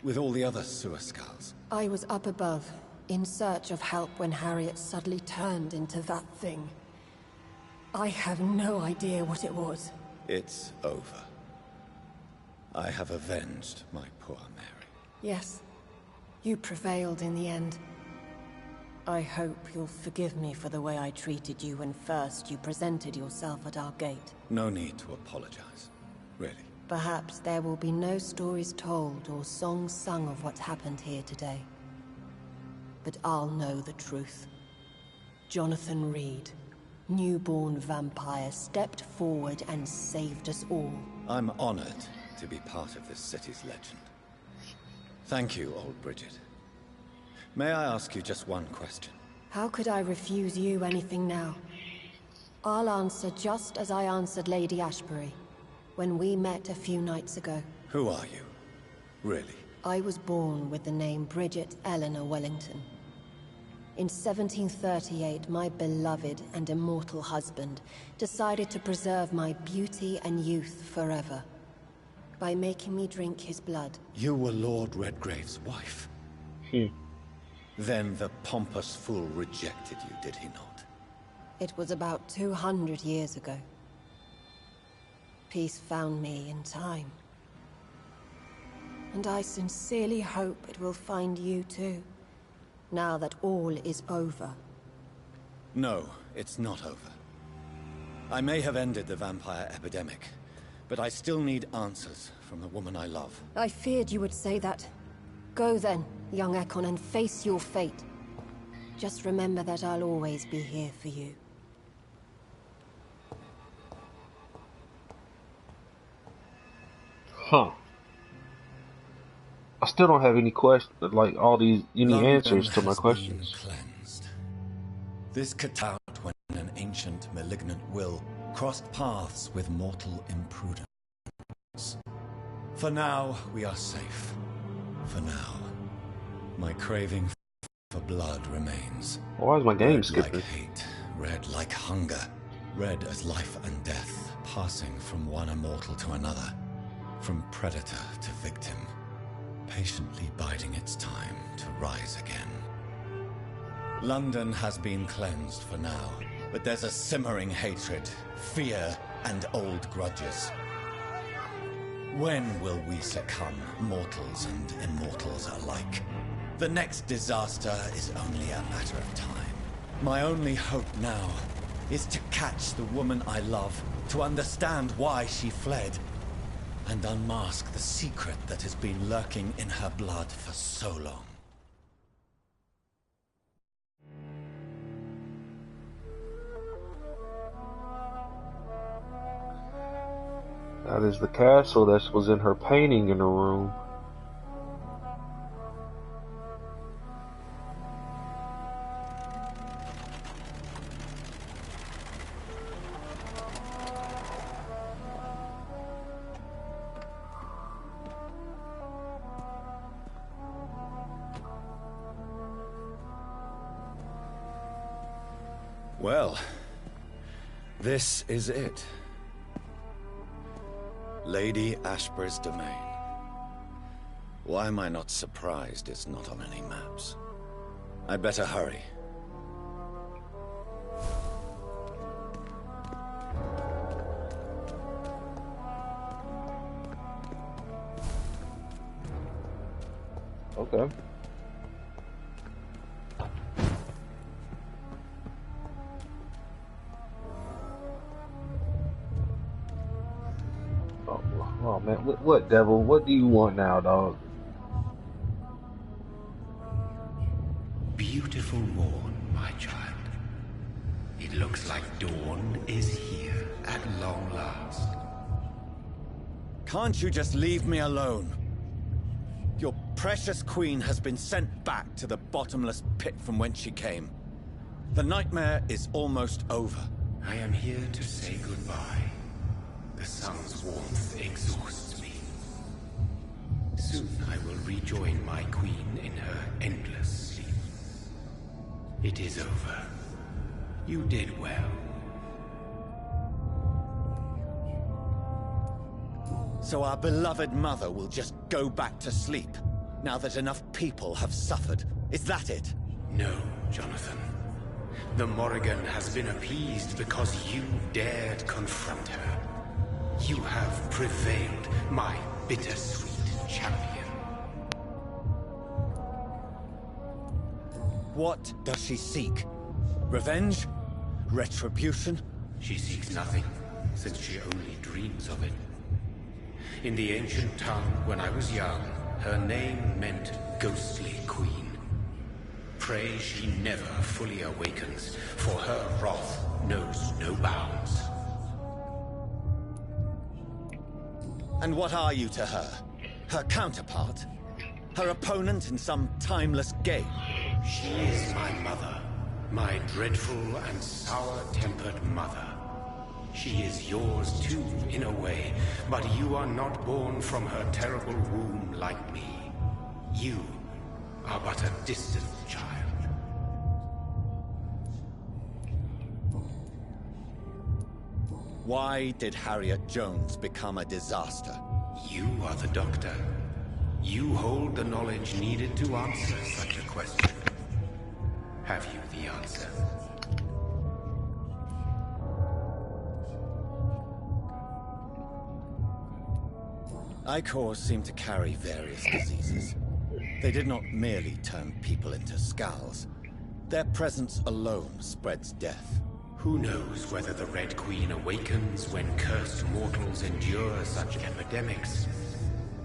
with all the other Suaskals. I was up above, in search of help when Harriet suddenly turned into that thing. I have no idea what it was. It's over. I have avenged my poor Mary. Yes, you prevailed in the end. I hope you'll forgive me for the way I treated you when first you presented yourself at our gate. No need to apologize, really. Perhaps there will be no stories told or songs sung of what happened here today. But I'll know the truth. Jonathan Reed, newborn vampire, stepped forward and saved us all. I'm honored to be part of this city's legend. Thank you, old Bridget. May I ask you just one question? How could I refuse you anything now? I'll answer just as I answered Lady Ashbury when we met a few nights ago. Who are you? Really? I was born with the name Bridget Eleanor Wellington. In 1738, my beloved and immortal husband decided to preserve my beauty and youth forever by making me drink his blood. You were Lord Redgrave's wife? Then the pompous fool rejected you, did he not? It was about 200 years ago. Peace found me in time. And I sincerely hope it will find you too, now that all is over. No, it's not over. I may have ended the vampire epidemic, but I still need answers from the woman I love. I feared you would say that. Go then, young Ekon, and face your fate. Just remember that I'll always be here for you. Huh. I still don't have any questions, like any answers to my questions. Cleansed. This cut out when an ancient malignant will crossed paths with mortal imprudence. For now, we are safe. For now, my craving for blood remains. Why is my game Red skipping? like hate, red like hunger, red as life and death, passing from one immortal to another, from predator to victim. patiently biding its time to rise again. London has been cleansed for now, but there's a simmering hatred, fear, and old grudges. When will we succumb, mortals and immortals alike? The next disaster is only a matter of time. My only hope now is to catch the woman I love, to understand why she fled, and unmask the secret that has been lurking in her blood for so long. That is the castle that was in her painting in her room. Well, this is it. Lady Ashbur's domain. Why am I not surprised it's not on any maps? I'd better hurry. Okay. Oh man, what devil? What do you want now, dog? Beautiful morn, my child. It looks like dawn is here at long last. Can't you just leave me alone? Your precious queen has been sent back to the bottomless pit from whence she came. The nightmare is almost over. I am here to say goodbye. The sun's warmth exhausts me. Soon I will rejoin my queen in her endless sleep. It is over. You did well. So our beloved mother will just go back to sleep, now that enough people have suffered. Is that it? No, Jonathan. The Morrigan has been appeased because you dared confront her. You have prevailed, my bittersweet champion. What does she seek? Revenge? Retribution? She seeks nothing, since she only dreams of it. In the ancient tongue, when I was young, her name meant Ghostly Queen. Pray she never fully awakens, for her wrath knows no bounds. And what are you to her? Her counterpart? Her opponent in some timeless game? She is my mother. My dreadful and sour-tempered mother. She is yours too, in a way, but you are not born from her terrible womb like me. You are but a distant child. Why did Harriet Jones become a disaster? You are the doctor. You hold the knowledge needed to answer such a question. Have you the answer? Icors seem to carry various diseases. They did not merely turn people into skulls. Their presence alone spreads death. Who knows whether the Red Queen awakens when cursed mortals endure such epidemics,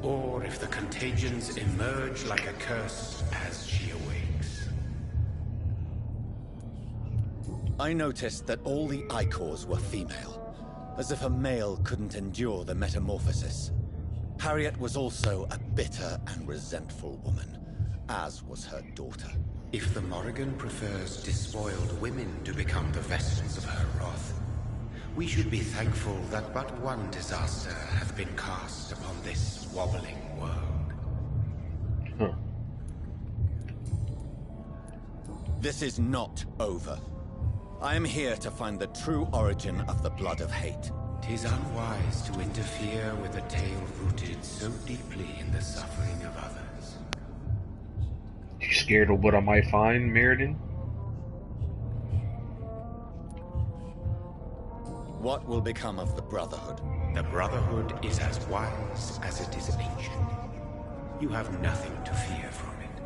or if the contagions emerge like a curse as she awakes. I noticed that all the Icors were female, as if a male couldn't endure the metamorphosis. Harriet was also a bitter and resentful woman, as was her daughter. If the Morrigan prefers despoiled women to become the vessels of her wrath, we should be thankful that but one disaster hath been cast upon this wobbling world. This is not over. I am here to find the true origin of the blood of hate. 'Tis unwise to interfere with a tale rooted so deeply in the suffering of others. scared of what I might find, Meriden. What will become of the Brotherhood? The Brotherhood is as wise as it is ancient. You have nothing to fear from it.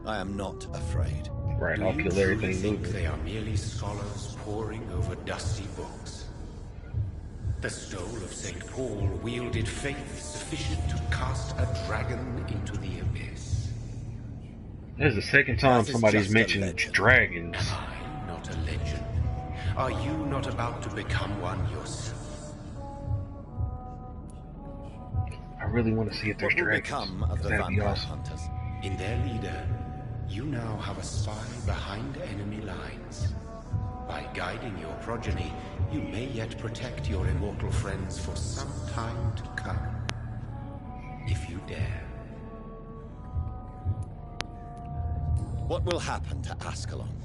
I am not afraid. Right, Do I'll you kill truly everything think moving. they are merely scholars poring over dusty books? The stole of St. Paul wielded faith sufficient to cast a dragon into the abyss. This is the second time That is somebody's just a mentioned legend. dragons. Am I not a legend? Are you not about to become one yourself? I really want to see if there's What will dragons. become of the That'd be vampire awesome. hunters? In their leader, you now have a spy behind enemy lines. By guiding your progeny, you may yet protect your immortal friends for some time to come. If you dare. What will happen to Ascalon?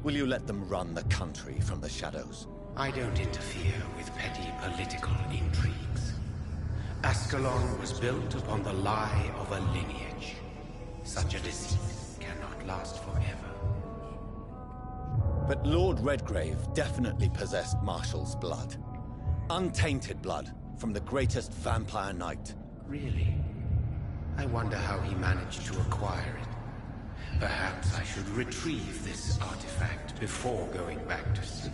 Will you let them run the country from the shadows? I don't interfere with petty political intrigues. Ascalon was built upon the lie of a lineage. Such a deceit cannot last forever. But Lord Redgrave definitely possessed Marshall's blood. Untainted blood from the greatest vampire knight. Really? I wonder how he managed to acquire it. Perhaps I should retrieve this artifact before going back to sea.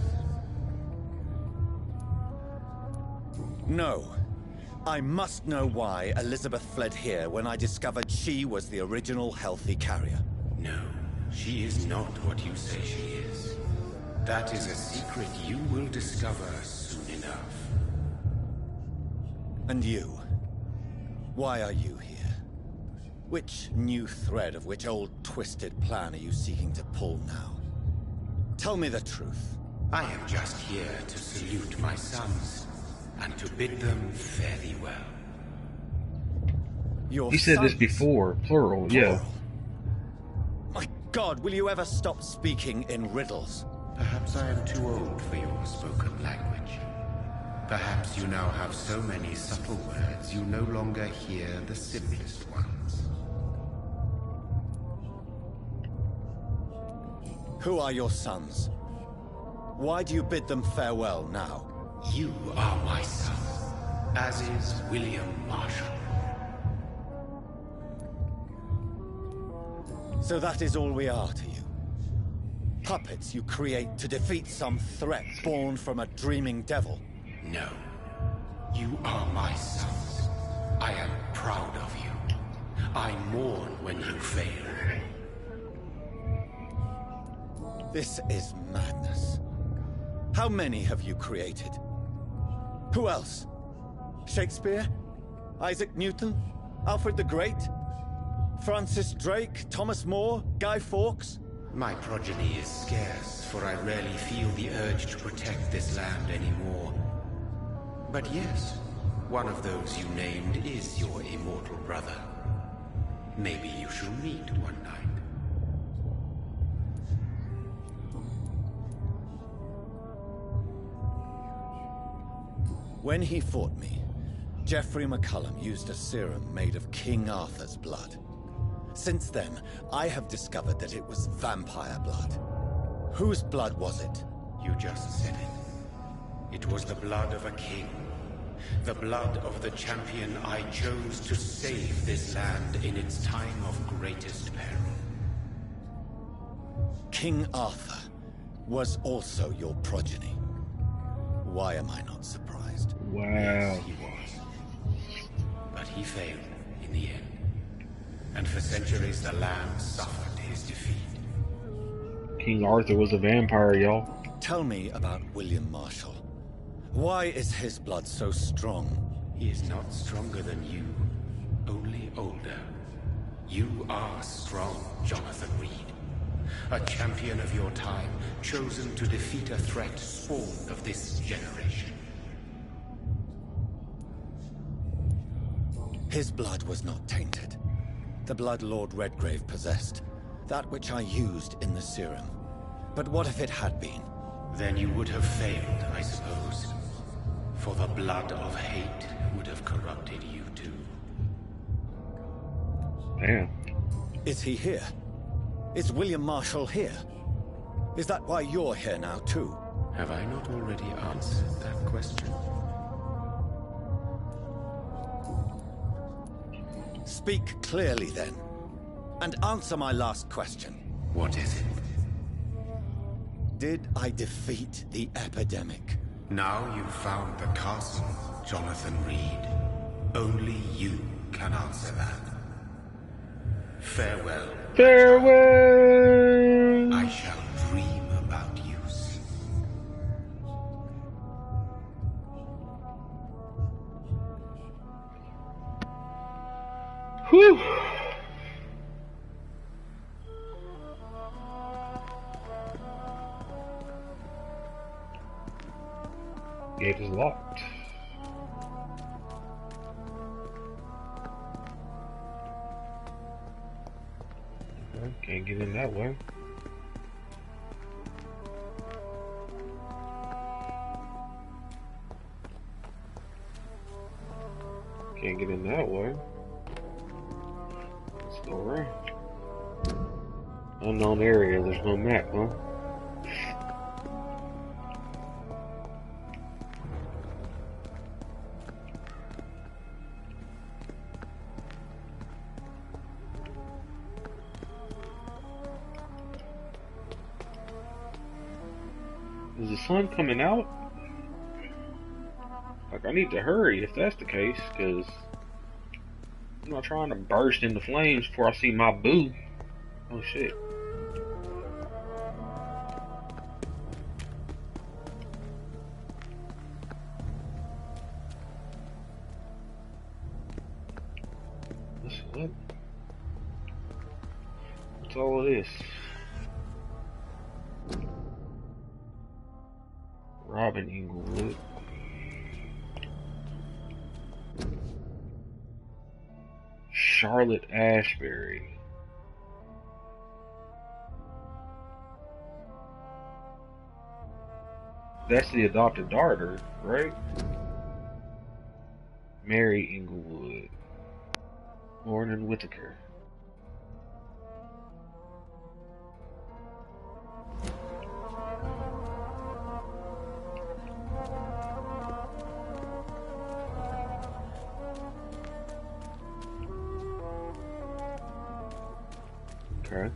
No. I must know why Elizabeth fled here when I discovered she was the original healthy carrier. No, she is not what you say she is. That is a secret you will discover soon enough. And you? Why are you here? Which new thread of which old twisted plan are you seeking to pull now? Tell me the truth. I am just here to salute my sons, and to bid them fare thee well. Your He said this sons? before, plural, yeah. Plural. My God, will you ever stop speaking in riddles? Perhaps I am too old for your spoken language. Perhaps you now have so many subtle words you no longer hear the simplest ones. Who are your sons? Why do you bid them farewell now? You are my son, as is William Marshall. So that is all we are to you? Puppets you create to defeat some threat born from a dreaming devil? No. You are my sons. I am proud of you. I mourn when you fail. This is madness. How many have you created? Who else? Shakespeare? Isaac Newton? Alfred the Great? Francis Drake? Thomas More? Guy Fawkes? My progeny is scarce, for I rarely feel the urge to protect this land anymore. But yes, one of those you named is your immortal brother. Maybe you shall meet one night. When he fought me, Geoffrey McCullum used a serum made of King Arthur's blood. Since then, I have discovered that it was vampire blood. Whose blood was it? You just said it. It was the blood of a king. The blood of the champion I chose to save this land in its time of greatest peril. King Arthur was also your progeny. Why am I not surprised? Wow. Yes, he was. But he failed in the end. And for centuries the land suffered his defeat. King Arthur was a vampire, y'all. Tell me about William Marshall. Why is his blood so strong? He is not stronger than you, only older. You are strong, Jonathan Reed. A champion of your time, chosen to defeat a threat spawned of this generation. His blood was not tainted. The blood Lord Redgrave possessed. That which I used in the serum. But what if it had been? Then you would have failed, I suppose. For the blood of hate would have corrupted you too. Damn. Is he here? Is William Marshall here? Is that why you're here now, too? Have I not already answered that question? Speak clearly, then. And answer my last question. What is it? Did I defeat the epidemic? Now you've found the castle, Jonathan Reed. Only you can answer that. Farewell. Farewell! I shall dream about you soon. Whew! Gate is locked. Okay, can't get in that way. Can't get in that way. Let's go around. Unknown area, there's no map, huh? Is the sun coming out? Like, I need to hurry if that's the case, because I'm not trying to burst into flames before I see my boo. Oh shit. What? What's all of this? Robin Inglewood. Charlotte Ashbury. That's the adopted daughter, right? Mary Inglewood. Born in Whitaker. Okay.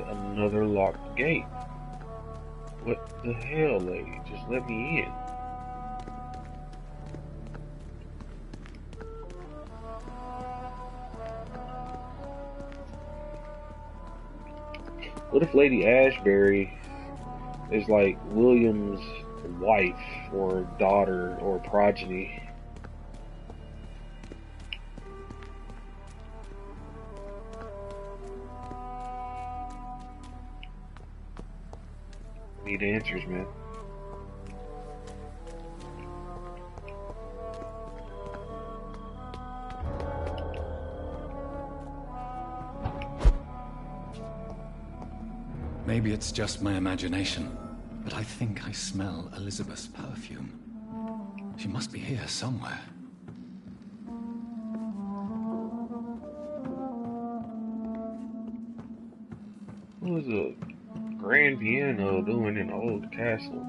Another locked gate. What the hell, lady? Just let me in. What if Lady Ashbury is like William's wife or daughter or progeny? Need answers, man. Maybe it's just my imagination, but I think I smell Elizabeth's perfume. She must be here somewhere. What was a grand piano doing in an old castle?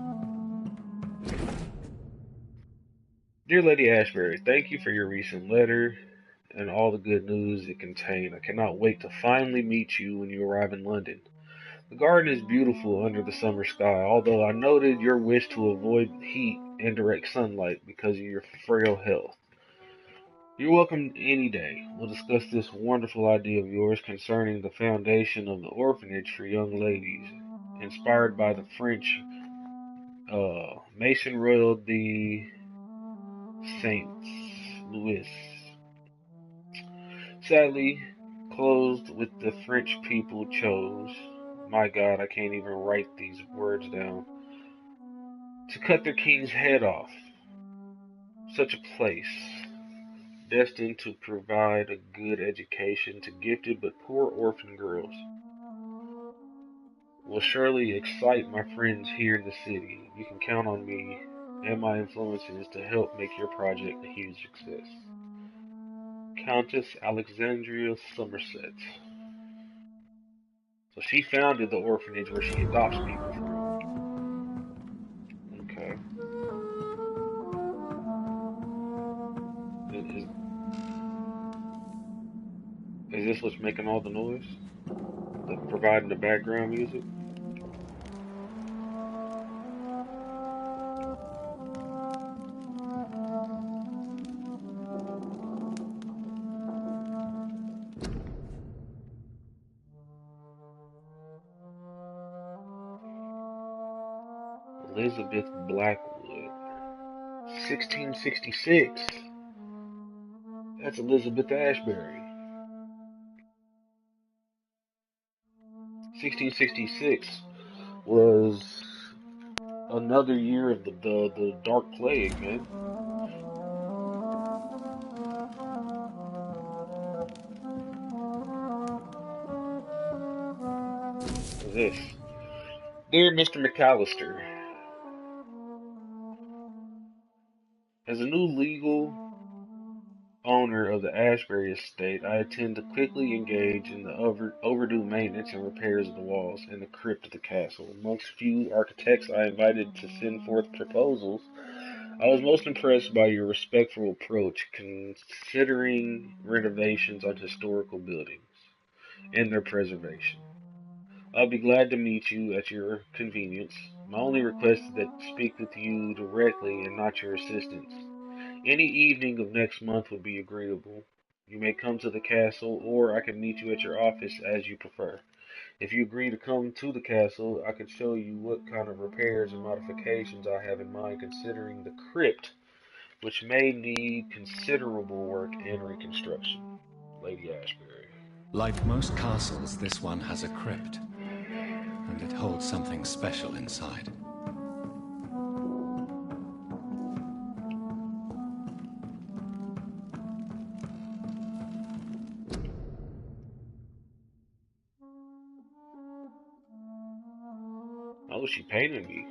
Dear Lady Ashbury, thank you for your recent letter and all the good news it contained. I cannot wait to finally meet you when you arrive in London. The garden is beautiful under the summer sky, although I noted your wish to avoid heat and direct sunlight because of your frail health. You're welcome any day. We'll discuss this wonderful idea of yours concerning the foundation of the orphanage for young ladies, inspired by the French Maison Royal de Saint Louis. Sadly, closed with the French people chose. My God, I can't even write these words down. To cut their king's head off. Such a place. destined to provide a good education to gifted but poor orphan girls. Will surely excite my friends here in the city. You can count on me and my influences to help make your project a huge success. Countess Alexandria Somerset. So she founded the orphanage where she adopts people from. Okay. Is this what's making all the noise? Providing the background music? Elizabeth Blackwood. 1666. That's Elizabeth Ashbury. 1666 was another year of the Dark Plague, man. What is this? Dear Mr. McAllister, as a new legal owner of the Ashbury estate, I intend to quickly engage in the overdue maintenance and repairs of the walls and the crypt of the castle. Amongst few architects I invited to send forth proposals, I was most impressed by your respectful approach considering renovations on historical buildings and their preservation. I'll be glad to meet you at your convenience. My only request is that I speak with you directly and not your assistants. Any evening of next month would be agreeable. You may come to the castle, or I can meet you at your office as you prefer. If you agree to come to the castle, I can show you what kind of repairs and modifications I have in mind considering the crypt, which may need considerable work and reconstruction. Lady Ashbury. Like most castles, this one has a crypt, and it holds something special inside. Oh, she painted me.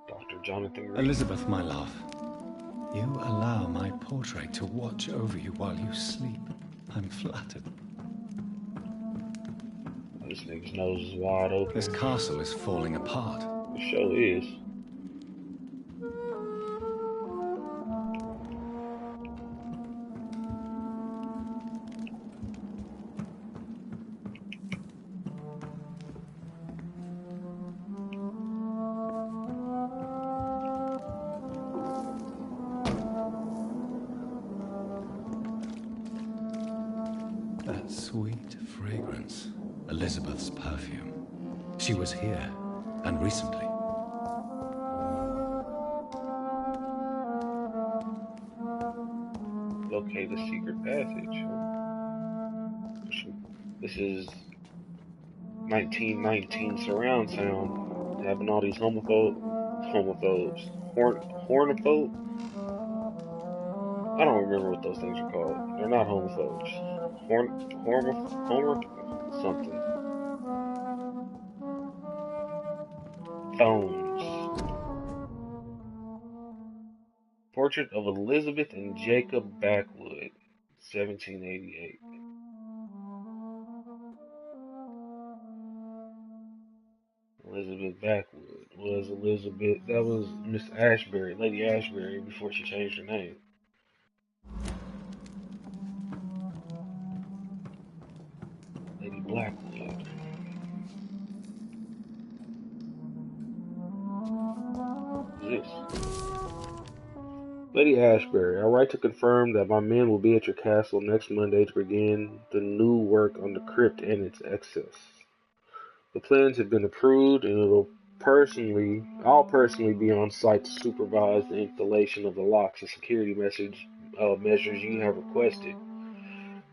Dr. Jonathan Green. Elizabeth, my love, you allow my portrait to watch over you while you sleep. I'm flattered. This nigga's nose is wide open. This castle is falling apart. It sure is. That sweet fragrance. Elizabeth's perfume. She was here, and recently. Locate the secret passage. This is 1919 surround sound. Having all these hornophobe. I don't remember what those things are called. They're not homophobes. Something. Phones. Portrait of Elizabeth and Jacob Backwood, 1788. Elizabeth Backwood that was Miss Ashbury, Lady Ashbury, before she changed her name. Lady Blackwood. What is this? Lady Ashbury, I write to confirm that my men will be at your castle next Monday to begin the new work on the crypt and its excess. The plans have been approved, and I'll personally be on site to supervise the installation of the locks and security measures you have requested.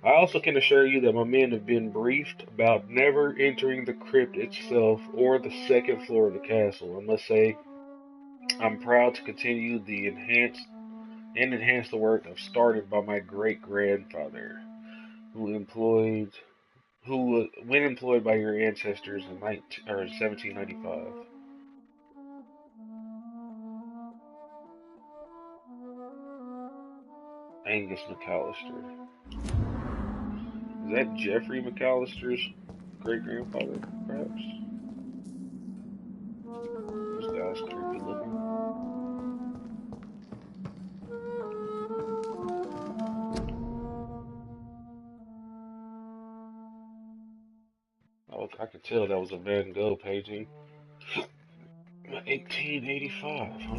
I also can assure you that my men have been briefed about never entering the crypt itself or the second floor of the castle. I must say, I'm proud to continue the enhanced and enhance the work of started by my great-grandfather, when employed by your ancestors in 1795. Angus McAllister. Is that Jeffrey McAllister's great-grandfather, perhaps? This guy's creepy looking. Oh, I could tell that was a Van Gogh painting. 1885, huh?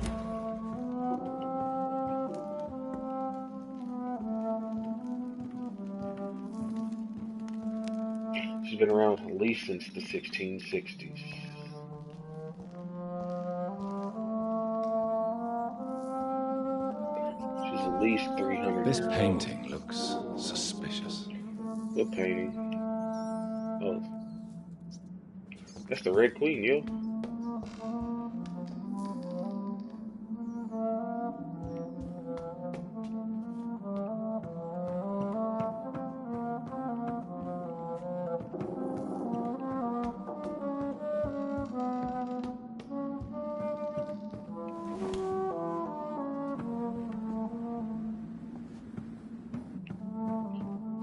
She's been around at least since the 1660s. She's at least 300 This years painting old. looks suspicious. What painting? Oh, that's the Red Queen, yo.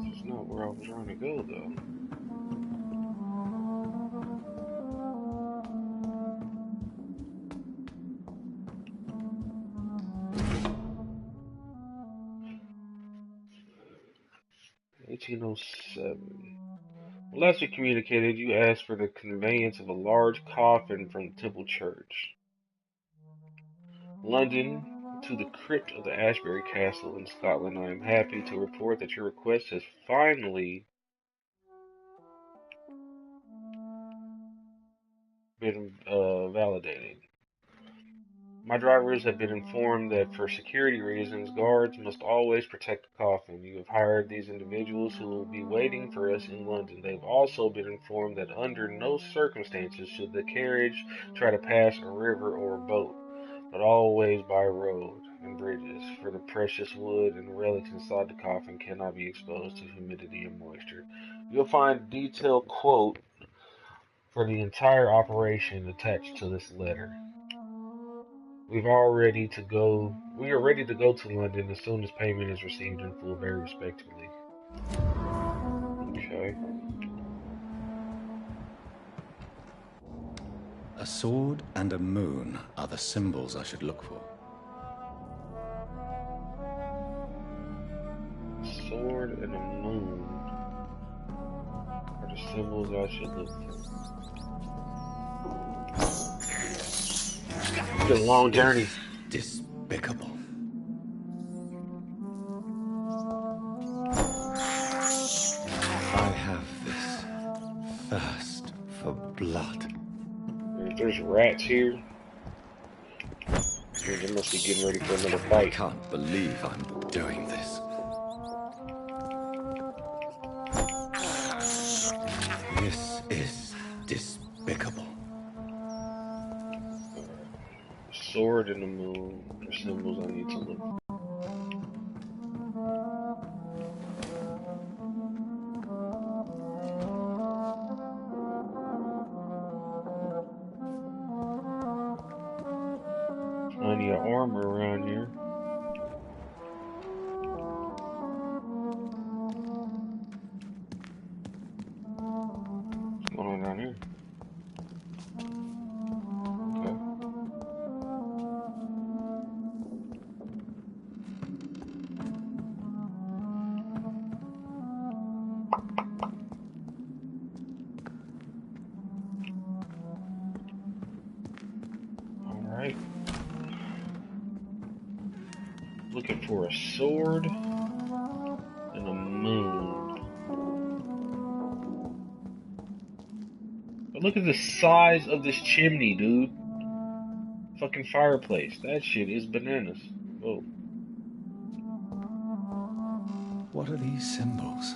This is not where I was trying to go, though. 1807. Last we communicated, you asked for the conveyance of a large coffin from the Temple Church. London, to the crypt of the Ashbury Castle in Scotland. I am happy to report that your request has finally been validated. My drivers have been informed that for security reasons, guards must always protect the coffin. You have hired these individuals who will be waiting for us in London. They've also been informed that under no circumstances should the carriage try to pass a river or a boat, but always by road and bridges, for the precious wood and relics inside the coffin cannot be exposed to humidity and moisture. You'll find a detailed quote for the entire operation attached to this letter. We are ready to go to London as soon as payment is received in full, very respectfully. Okay. A sword and a moon are the symbols I should look for. A sword and a moon are the symbols I should look for. It's been a long journey. Despicable. I have this thirst for blood. If there's rats here, they must be getting ready for another fight. I can't believe I'm doing this. This is despicable. Sword and the moon are symbols I need to look for. Plenty of armor around here. What's going on down here? Okay. Alright. Looking for a sword and a moon. But look at the size of this chimney, dude. Fucking fireplace. That shit is bananas. Whoa. What are these symbols?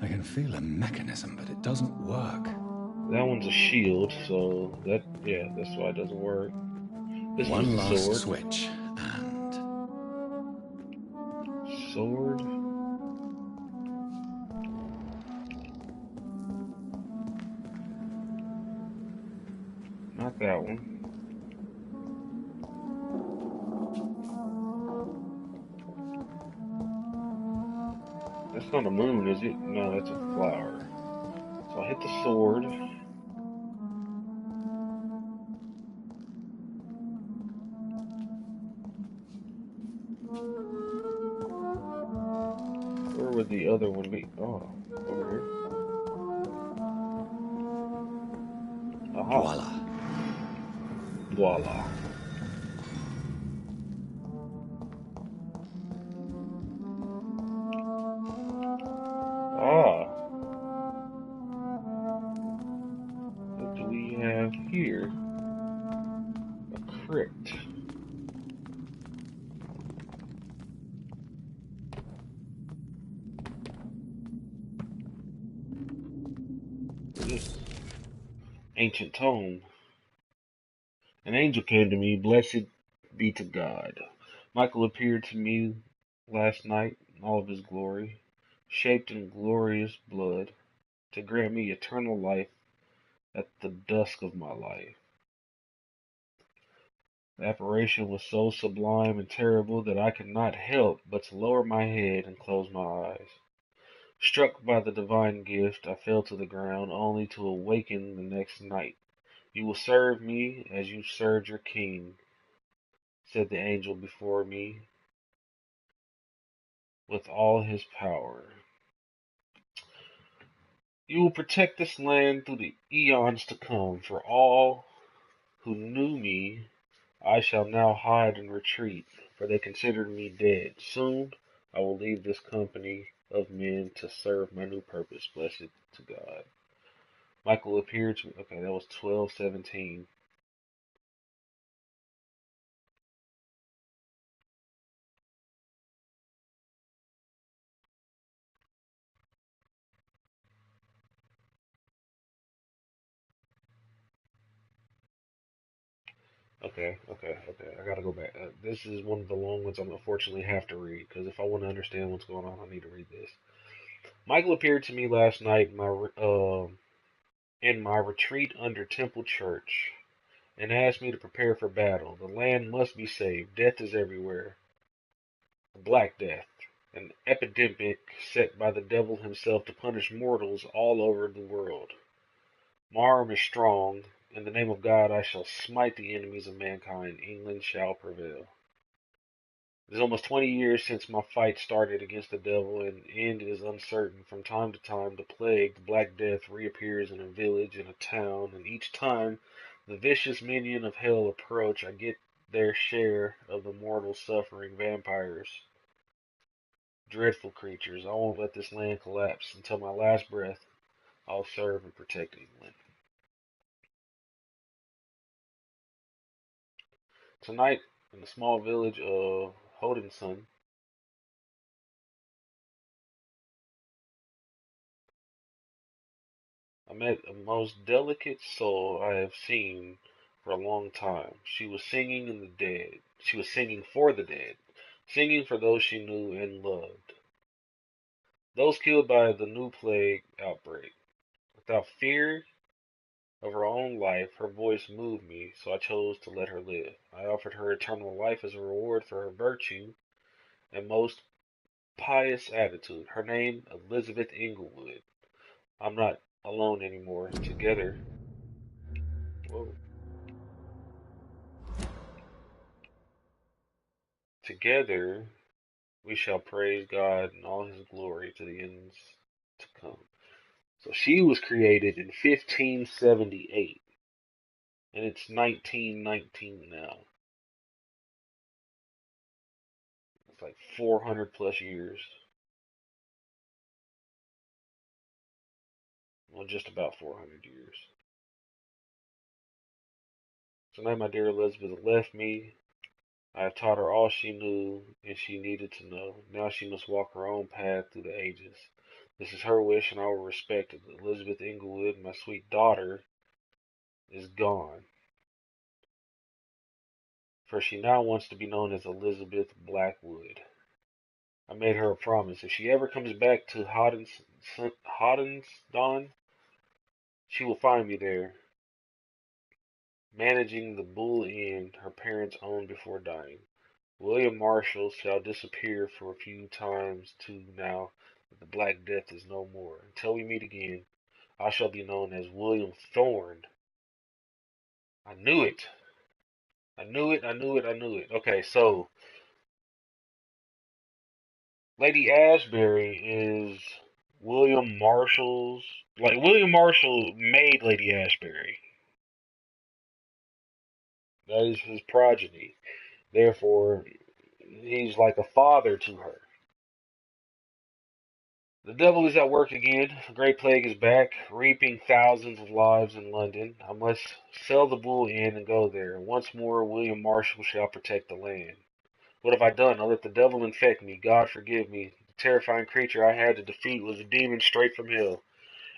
I can feel a mechanism, but it doesn't work. That one's a shield, so that's why it doesn't work. This One one's a last sword. switch, and sword. Not that one. That's not a moon, is it? No, that's a flower. So I hit the sword. Where would the other one be? Oh, over here. Aha. Voila. Voila. Ah. What do we have here? A crypt. What is this? Ancient tome. An angel came to me, blessed be to God. Michael appeared to me last night in all of his glory, shaped in glorious blood, to grant me eternal life at the dusk of my life. The apparition was so sublime and terrible that I could not help but to lower my head and close my eyes. Struck by the divine gift, I fell to the ground, only to awaken the next night. You will serve me as you served your king, said the angel before me, with all his power. You will protect this land through the eons to come. For all who knew me, I shall now hide and retreat, for they considered me dead. Soon I will leave this company of men to serve my new purpose. Blessed to God. Michael appeared to me. Okay, that was 12:17. Okay. I gotta go back. This is one of the long ones I'm unfortunately have to read, because if I want to understand what's going on, I need to read this. Michael appeared to me last night in my retreat under Temple Church, and asked me to prepare for battle. The land must be saved. Death is everywhere. The Black Death, an epidemic set by the devil himself to punish mortals all over the world. My arm is strong. In the name of God I shall smite the enemies of mankind. England shall prevail. It is almost 20 years since my fight started against the devil, and the end is uncertain. From time to time, the plague, the Black Death, reappears in a village, in a town, and each time the vicious minion of hell approach, I get their share of the mortal suffering. Vampires, dreadful creatures. I won't let this land collapse. Until my last breath, I'll serve and protect England. Tonight, in the small village of Hodenson, I met a most delicate soul I have seen for a long time. She was singing in the dead. She was singing for the dead, singing for those she knew and loved, those killed by the new plague outbreak. Without fear of her own life, her voice moved me, so I chose to let her live. I offered her eternal life as a reward for her virtue and most pious attitude. Her name, Elizabeth Inglewood. I'm not alone anymore. Together, whoa, together we shall praise God in all his glory to the ends to come. So she was created in 1578, and it's 1919 now. It's like 400 plus years. Well, just about 400 years. Tonight, my dear Elizabeth left me. I have taught her all she knew and she needed to know. Now she must walk her own path through the ages. This is her wish, and I will respect it. Elizabeth Inglewood, my sweet daughter, is gone, for she now wants to be known as Elizabeth Blackwood. I made her a promise. If she ever comes back to Hoddensdon, she will find me there, managing the Bull Inn her parents owned before dying. William Marshall shall disappear for a few times too now that the Black Death is no more. Until we meet again, I shall be known as William Thorne. I knew it. I knew it. I knew it. I knew it. Okay, so Lady Ashbury is William Marshall's. Like, William Marshall made Lady Ashbury. That is his progeny. Therefore, he's like a father to her. The devil is at work again. The Great Plague is back, reaping thousands of lives in London. I must sell the Bull Inn and go there. Once more, William Marshall shall protect the land. What have I done? I let the devil infect me. God forgive me. The terrifying creature I had to defeat was a demon straight from hell,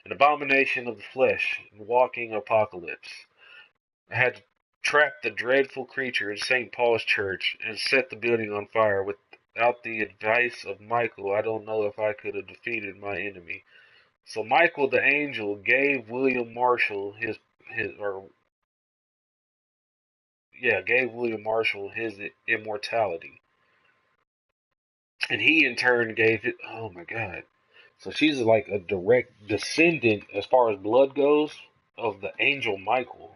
an abomination of the flesh, and walking apocalypse. I had to trap the dreadful creature in St. Paul's Church and set the building on fire. Without the advice of Michael, I don't know if I could have defeated my enemy. So Michael the angel gave William Marshall gave William Marshall his immortality. And he in turn gave it, oh my god. So she's like a direct descendant, as far as blood goes, of the angel Michael.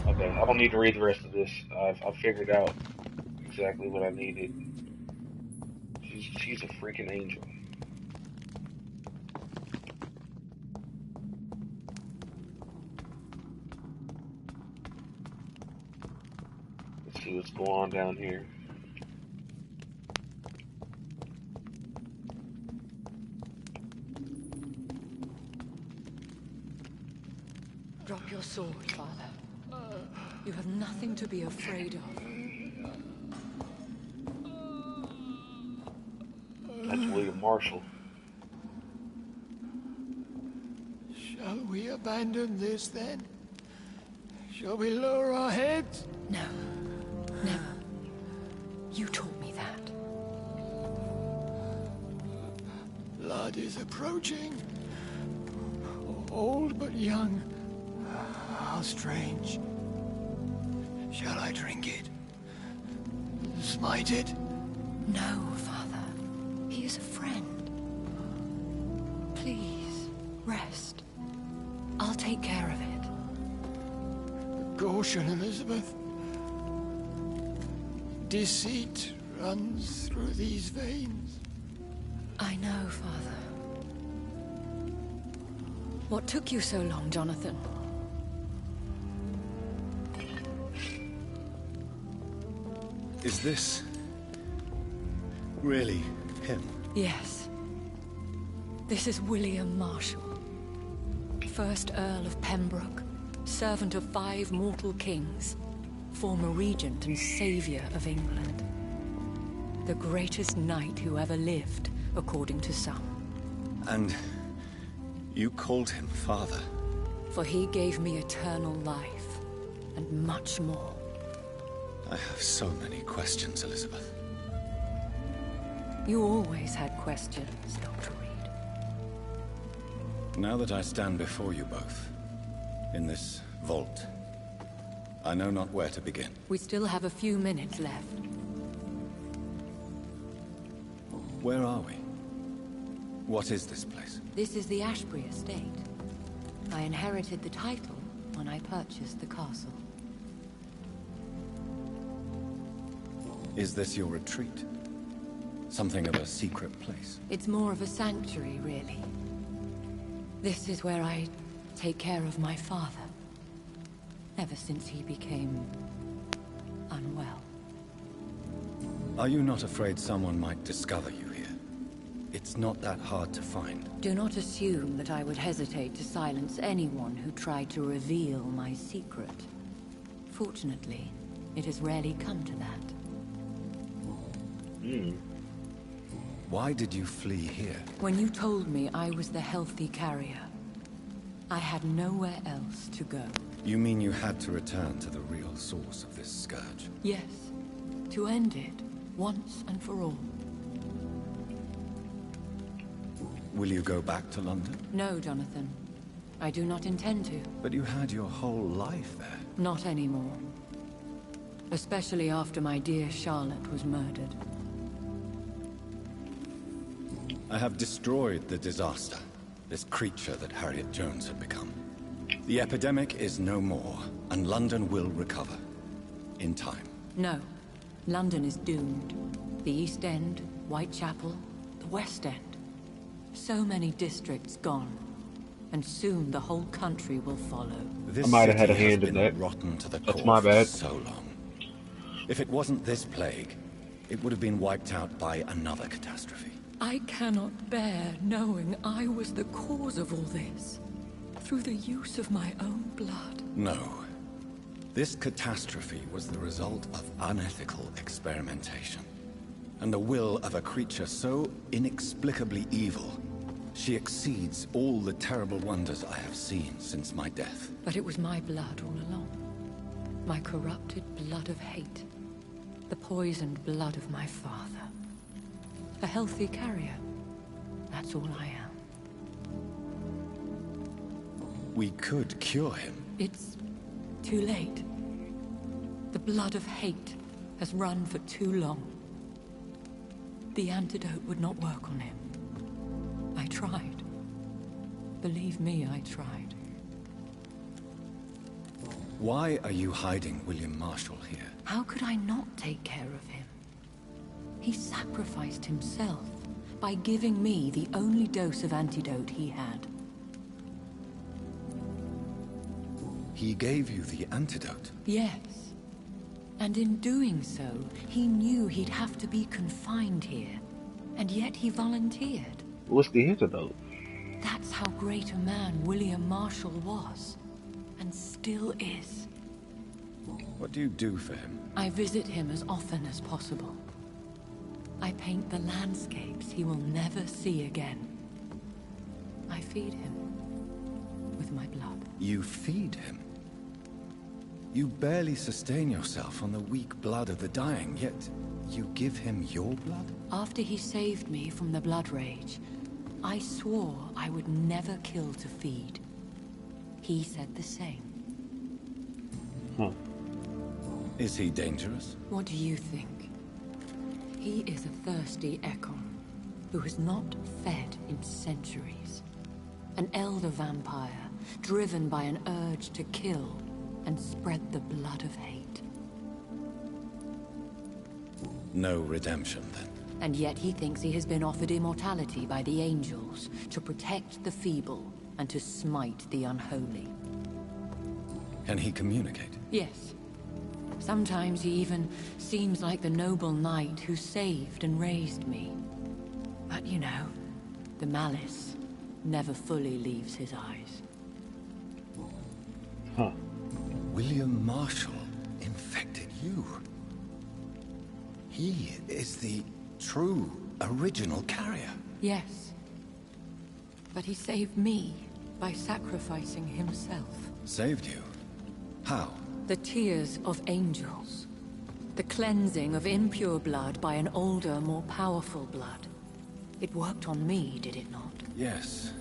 Okay, I don't need to read the rest of this. I've figured out exactly what I needed. She's a freaking angel. Let's see what's going on down here. Drop your sword, Father. You have nothing to be afraid of. That's William Marshall. Shall we abandon this then? Shall we lower our heads? No. Never. You taught me that. Blood is approaching. Old but young. How strange. Shall I drink it? Smite it? No, Father. He is a friend. Please, rest. I'll take care of it. Caution, Elizabeth. Deceit runs through these veins. I know, Father. What took you so long, Jonathan? Is this really him? Yes. This is William Marshall, 1st Earl of Pembroke, servant of 5 mortal kings, former regent and savior of England. The greatest knight who ever lived, according to some. And you called him father? For he gave me eternal life, and much more. I have so many questions, Elizabeth. You always had questions, Dr. Reed. Now that I stand before you both, in this vault, I know not where to begin. We still have a few minutes left. Where are we? What is this place? This is the Ashbury estate. I inherited the title when I purchased the castle. Is this your retreat? Something of a secret place? It's more of a sanctuary, really. This is where I take care of my father. Ever since he became unwell. Are you not afraid someone might discover you here? It's not that hard to find. Do not assume that I would hesitate to silence anyone who tried to reveal my secret. Fortunately, it has rarely come to that. Why did you flee here? When you told me I was the healthy carrier, I had nowhere else to go. You mean you had to return to the real source of this scourge? Yes, to end it, once and for all. Will you go back to London? No, Jonathan. I do not intend to. But you had your whole life there. Not anymore. Especially after my dear Charlotte was murdered. I have destroyed the disaster, this creature that Harriet Jones had become. The epidemic is no more, and London will recover. In time. No. London is doomed. The East End, Whitechapel, the West End. So many districts gone. And soon the whole country will follow. This I might have had a city has hand in been that. rotten to the That's core my bad. for so long. If it wasn't this plague, it would have been wiped out by another catastrophe. I cannot bear knowing I was the cause of all this. Through the use of my own blood. No. This catastrophe was the result of unethical experimentation. And the will of a creature so inexplicably evil, she exceeds all the terrible wonders I have seen since my death. But it was my blood all along. My corrupted blood of hate. The poisoned blood of my father. A healthy carrier. That's all I am. We could cure him. It's too late. The blood of hate has run for too long. The antidote would not work on him. I tried. Believe me, I tried. Why are you hiding William Marshall here? How could I not take care of him? He sacrificed himself by giving me the only dose of antidote he had. He gave you the antidote? Yes. And in doing so, he knew he'd have to be confined here. And yet he volunteered. What's the antidote? That's how great a man William Marshall was. And still is. What do you do for him? I visit him as often as possible. I paint the landscapes he will never see again. I feed him with my blood. You feed him? You barely sustain yourself on the weak blood of the dying, yet you give him your blood? After he saved me from the blood rage, I swore I would never kill to feed. He said the same. Huh. Is he dangerous? What do you think? He is a thirsty Ekon, who has not fed in centuries. An elder vampire, driven by an urge to kill and spread the blood of hate. No redemption, then? And yet he thinks he has been offered immortality by the angels to protect the feeble and to smite the unholy. Can he communicate? Yes. Sometimes he even seems like the noble knight who saved and raised me. But you know, the malice never fully leaves his eyes. Huh. William Marshall infected you. He is the true, original carrier. Yes. But he saved me by sacrificing himself. Saved you? How? The tears of angels. The cleansing of impure blood by an older, more powerful blood. It worked on me, did it not? Yes.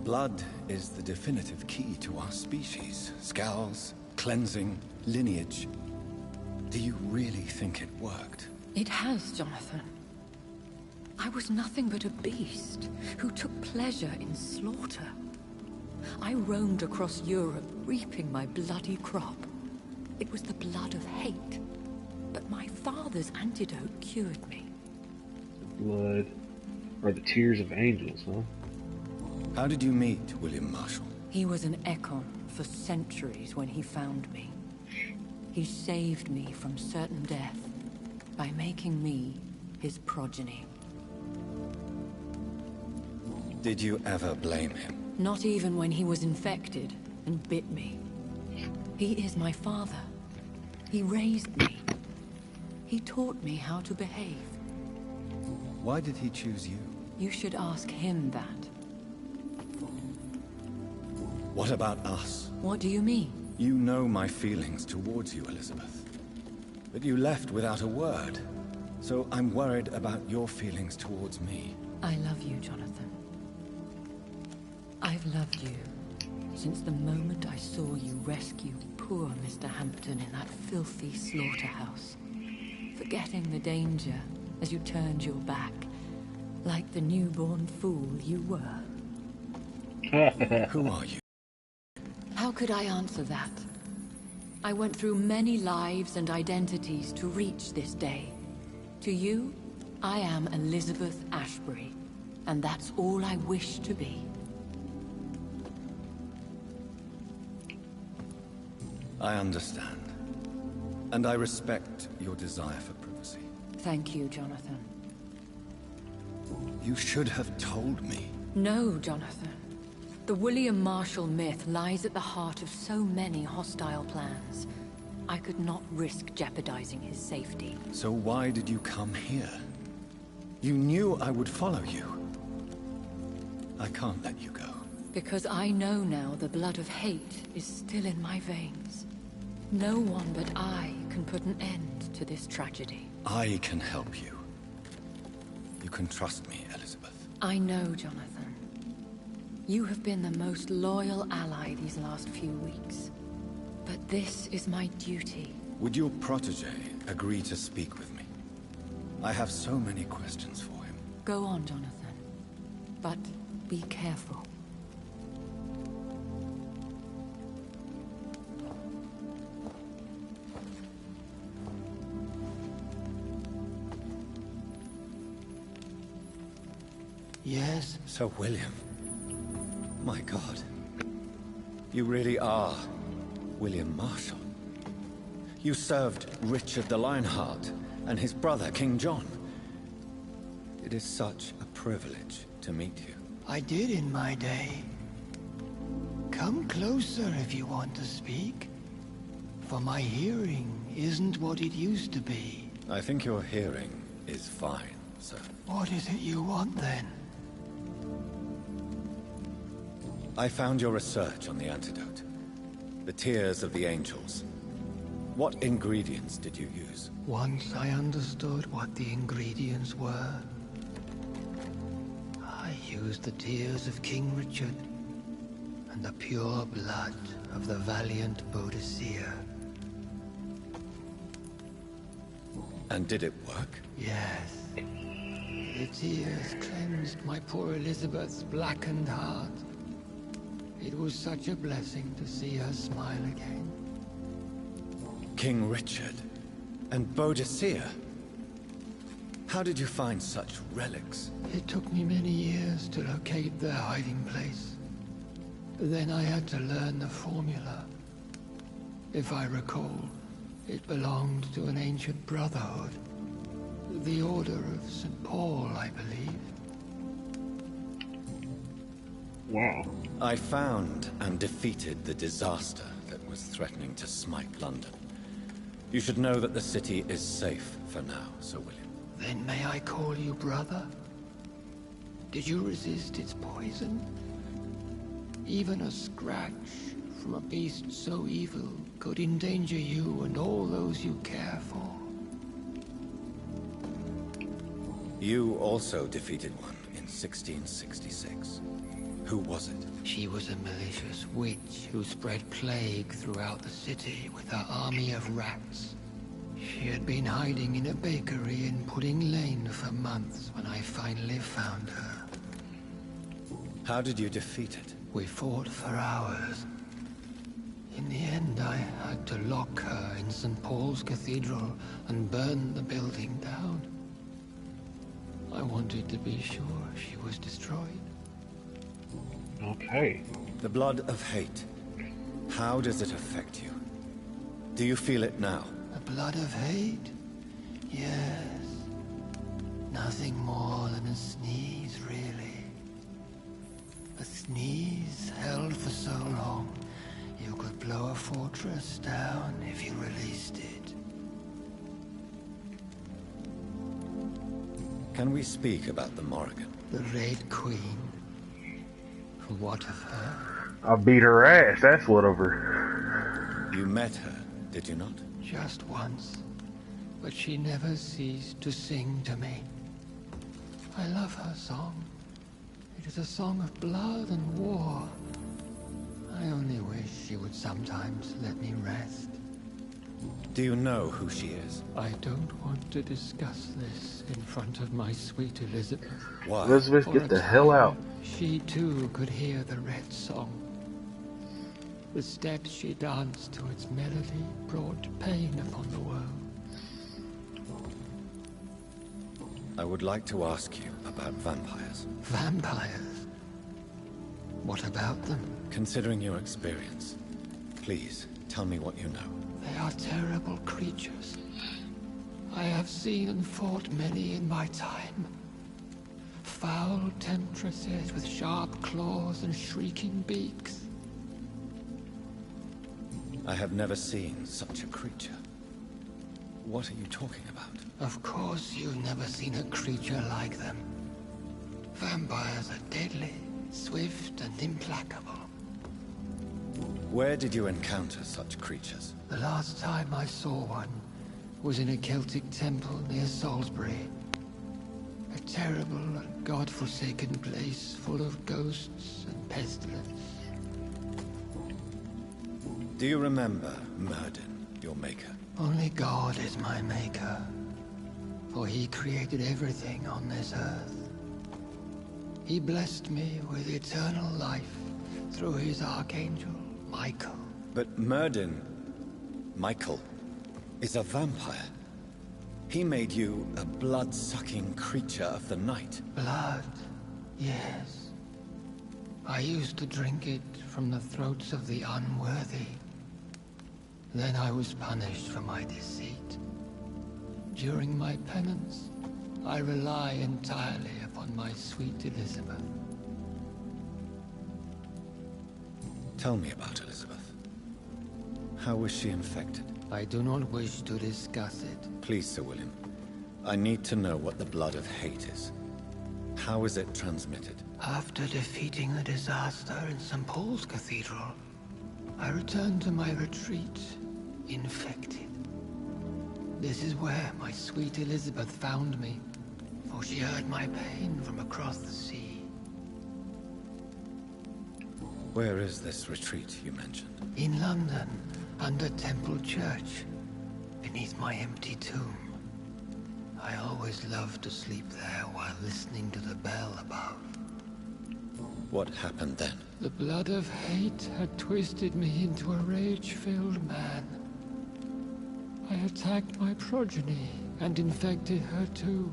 Blood is the definitive key to our species. Scowls, cleansing, lineage. Do you really think it worked? It has, Jonathan. I was nothing but a beast who took pleasure in slaughter. I roamed across Europe, reaping my bloody crop. It was the blood of hate. But my father's antidote cured me. The blood, or the tears of angels, huh? How did you meet William Marshall? He was an Ekon for centuries when he found me. He saved me from certain death by making me his progeny. Did you ever blame him? Not even when he was infected and bit me. He is my father. He raised me. He taught me how to behave. Why did he choose you? You should ask him that. What about us? What do you mean? You know my feelings towards you, Elizabeth. But you left without a word. So I'm worried about your feelings towards me. I love you, Jonathan. I've loved you since the moment I saw you rescue poor Mr. Hampton in that filthy slaughterhouse. Forgetting the danger as you turned your back, like the newborn fool you were. Who are you? How could I answer that? I went through many lives and identities to reach this day. To you, I am Elizabeth Ashbury, and that's all I wish to be. I understand. And I respect your desire for privacy. Thank you, Jonathan. You should have told me. No, Jonathan. The William Marshall myth lies at the heart of so many hostile plans. I could not risk jeopardizing his safety. So why did you come here? You knew I would follow you. I can't let you go. Because I know now the blood of hate is still in my veins. No one but I can put an end to this tragedy. I can help you. You can trust me, Elizabeth. I know, Jonathan. You have been the most loyal ally these last few weeks. But this is my duty. Would your protege agree to speak with me? I have so many questions for him. Go on, Jonathan. But be careful. Yes? Sir William. My God. You really are William Marshall. You served Richard the Lionheart and his brother, King John. It is such a privilege to meet you. I did in my day. Come closer if you want to speak. For my hearing isn't what it used to be. I think your hearing is fine, sir. What is it you want then? I found your research on the antidote. The tears of the angels. What ingredients did you use? Once I understood what the ingredients were, I used the tears of King Richard and the pure blood of the valiant Boyz. And did it work? Yes. The tears cleansed my poor Elizabeth's blackened heart. It was such a blessing to see her smile again. King Richard and Boyz. How did you find such relics? It took me many years to locate their hiding place. Then I had to learn the formula. If I recall, it belonged to an ancient brotherhood. The Order of St. Paul, I believe. Wow. I found and defeated the disaster that was threatening to smite London. You should know that the city is safe for now, Sir William. Then may I call you brother? Did you resist its poison? Even a scratch from a beast so evil could endanger you and all those you care for. You also defeated one in 1666. Who was it? She was a malicious witch who spread plague throughout the city with her army of rats. She had been hiding in a bakery in Pudding Lane for months when I finally found her. How did you defeat it? We fought for hours. In the end, I had to lock her in St. Paul's Cathedral and burn the building down. I wanted to be sure she was destroyed. Okay. The blood of hate. How does it affect you? Do you feel it now? The blood of hate? Yes. Nothing more than a sneeze, really. A sneeze held for so long, you could blow a fortress down if you released it. Can we speak about the Morrigan? The Red Queen. What of her? I beat her ass, that's what of her. You met her, did you not? Just once. But she never ceased to sing to me. I love her song. It is a song of blood and war. I only wish she would sometimes let me rest. Do you know who she is? I don't want to discuss this in front of my sweet Elizabeth. Why? Elizabeth, get the hell out. She too could hear the Red Song. The steps she danced to its melody brought pain upon the world. I would like to ask you about vampires. Vampires? What about them? Considering your experience, please tell me what you know. They are terrible creatures. I have seen and fought many in my time. Foul temptresses with sharp claws and shrieking beaks. I have never seen such a creature. What are you talking about? Of course you've never seen a creature like them. Vampires are deadly, swift and implacable. Where did you encounter such creatures? The last time I saw one was in a Celtic temple near Salisbury. A terrible and god-forsaken place full of ghosts and pestilence. Do you remember Myrddin, your maker? Only God is my maker, for he created everything on this earth. He blessed me with eternal life through his archangel, Michael. But Myrddin, Michael, is a vampire. He made you a blood-sucking creature of the night. Blood, yes. I used to drink it from the throats of the unworthy. Then I was punished for my deceit. During my penance, I rely entirely upon my sweet Elizabeth. Tell me about Elizabeth. How was she infected? I do not wish to discuss it. Please, Sir William. I need to know what the blood of hate is. How is it transmitted? After defeating the disaster in St. Paul's Cathedral, I returned to my retreat, infected. This is where my sweet Elizabeth found me, for she heard my pain from across the sea. Where is this retreat you mentioned? In London, under Temple Church, beneath my empty tomb. I always loved to sleep there while listening to the bell above. What happened then? The blood of hate had twisted me into a rage-filled man. I attacked my progeny and infected her too.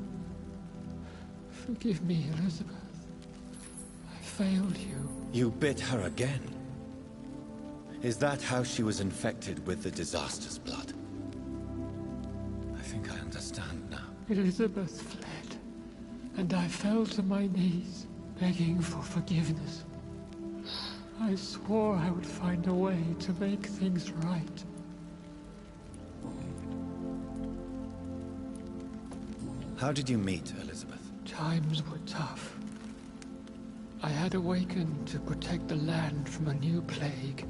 Forgive me, Elizabeth. I failed you. You bit her again? Is that how she was infected with the disaster's blood? I think I understand now. Elizabeth fled, and I fell to my knees, begging for forgiveness. I swore I would find a way to make things right. How did you meet Elizabeth? Times were tough. I had awakened to protect the land from a new plague.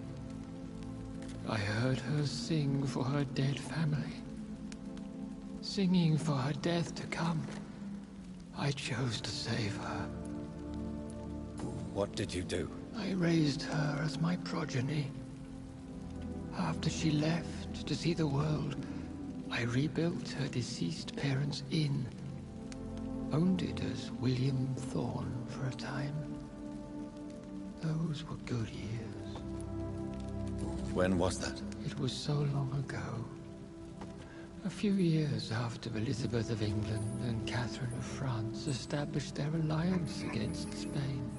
I heard her sing for her dead family. Singing for her death to come. I chose to save her. What did you do? I raised her as my progeny. After she left to see the world, I rebuilt her deceased parents' inn. Owned it as William Thorne for a time. Those were good years. When was that? It was so long ago. A few years after Elizabeth of England and Catherine of France established their alliance against Spain.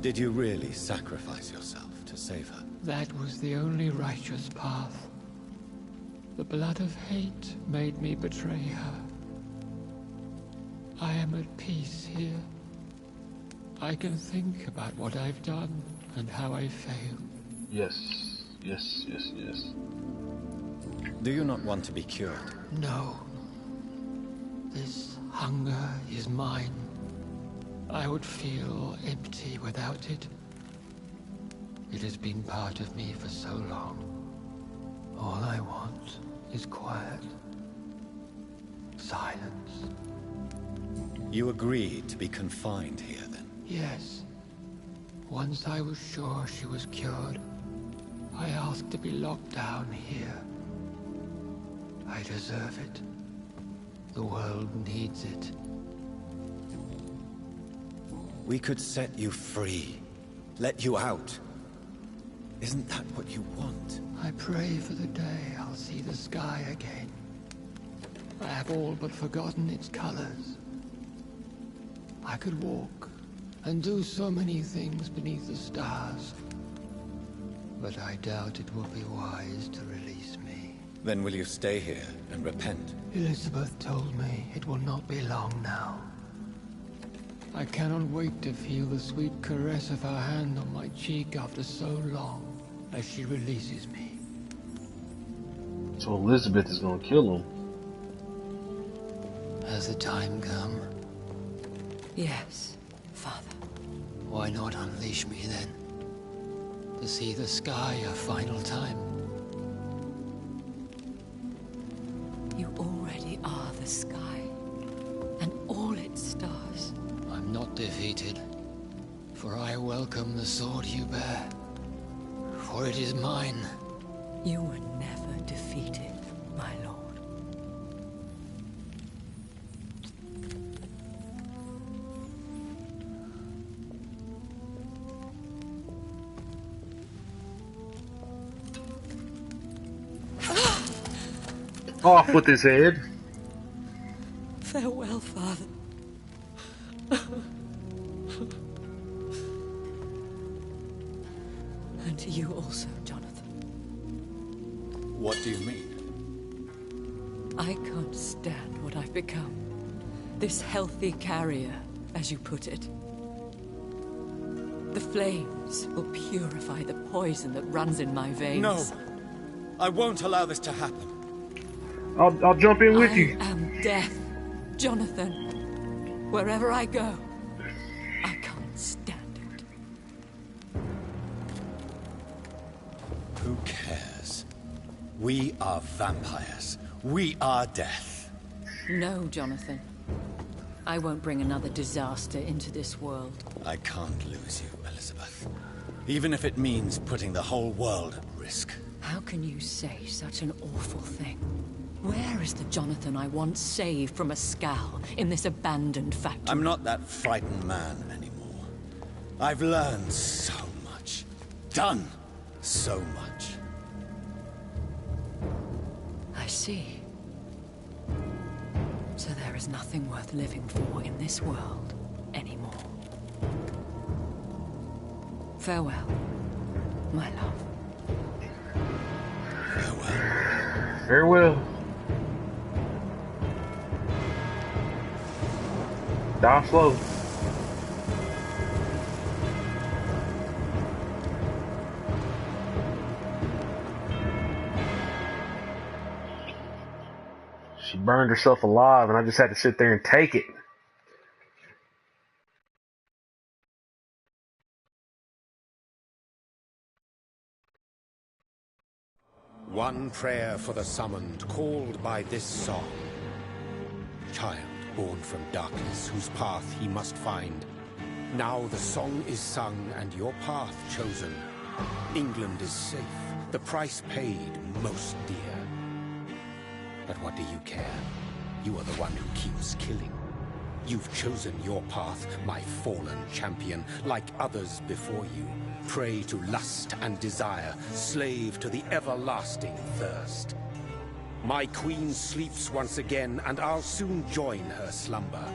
Did you really sacrifice yourself to save her? That was the only righteous path. The blood of hate made me betray her. I am at peace here. I can think about what I've done and how I failed. Yes, yes, yes, yes. Do you not want to be cured? No. This hunger is mine. I would feel empty without it. It has been part of me for so long. All I want is quiet. Silence. You agreed to be confined here, then? Yes. Once I was sure she was cured, I asked to be locked down here. I deserve it. The world needs it. We could set you free. Let you out. Isn't that what you want? I pray for the day I'll see the sky again. I have all but forgotten its colors. I could walk and do so many things beneath the stars. But I doubt it will be wise to release me. Then will you stay here and repent? Elizabeth told me it will not be long now. I cannot wait to feel the sweet caress of her hand on my cheek after so long, as she releases me. So Elizabeth is gonna kill him. Has the time come? Yes, Father. Why not unleash me then? To see the sky a final time. You already are the sky, and all its stars. I'm not defeated, for I welcome the sword you bear, for it is mine. You were never defeated, my lord. Off with his head. Farewell, Father. And to you also, Jonathan. What do you mean? I can't stand what I've become. This healthy carrier, as you put it. The flames will purify the poison that runs in my veins. No! I won't allow this to happen. I'll jump in with you. I am death, Jonathan. Wherever I go, I can't stand it. Who cares? We are vampires. We are death. No, Jonathan. I won't bring another disaster into this world. I can't lose you, Elizabeth. Even if it means putting the whole world at risk. How can you say such an awful thing? Where is the Jonathan I once saved from a scowl in this abandoned factory? I'm not that frightened man anymore. I've learned so much. Done so much. I see. So there is nothing worth living for in this world anymore. Farewell, my love. Farewell. Farewell. Die slow. She burned herself alive and I just had to sit there and take it. One prayer for the summoned, called by this song. Child born from darkness, whose path he must find. Now the song is sung and your path chosen. England is safe, the price paid most dear. But what do you care? You are the one who keeps killing. You've chosen your path, my fallen champion, like others before you. Prey to lust and desire, slave to the everlasting thirst. My queen sleeps once again, and I'll soon join her slumber.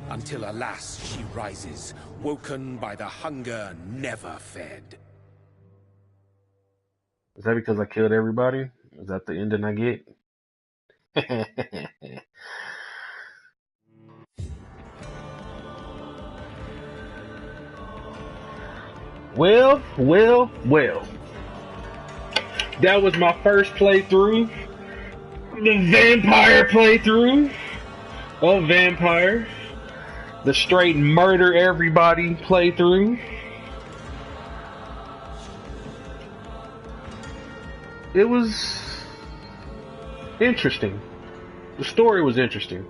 Until alas, she rises, woken by the hunger never fed. Is that because I killed everybody? Is that the ending I get? Well. That was my first playthrough. The vampire playthrough of Vampyr. The straight murder everybody playthrough. it was interesting. The story was interesting.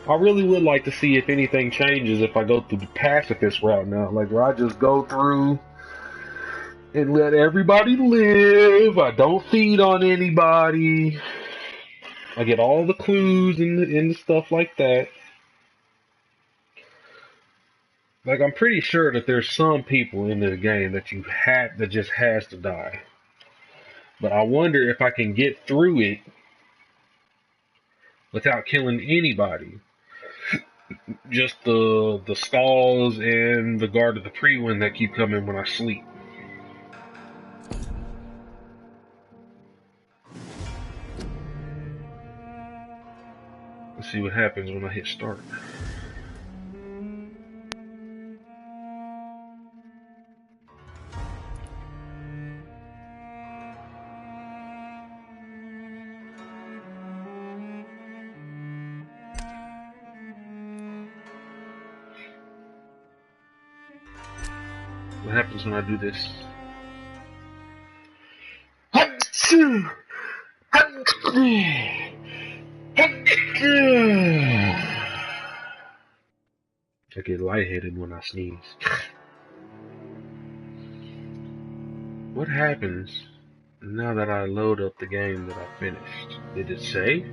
I really would like to see if anything changes if I go through the pacifist route now, like where I just go through and let everybody live. I don't feed on anybody. I get all the clues and stuff like that. Like, I'm pretty sure that there's some people in this game that that just has to die. But I wonder if I can get through it without killing anybody. Just the stalls and the guard of the pre-wind that keep coming when I sleep. Let's see what happens when I hit start. What happens when I do this? I get lightheaded when I sneeze. What happens now that I load up the game that I finished? Did it say?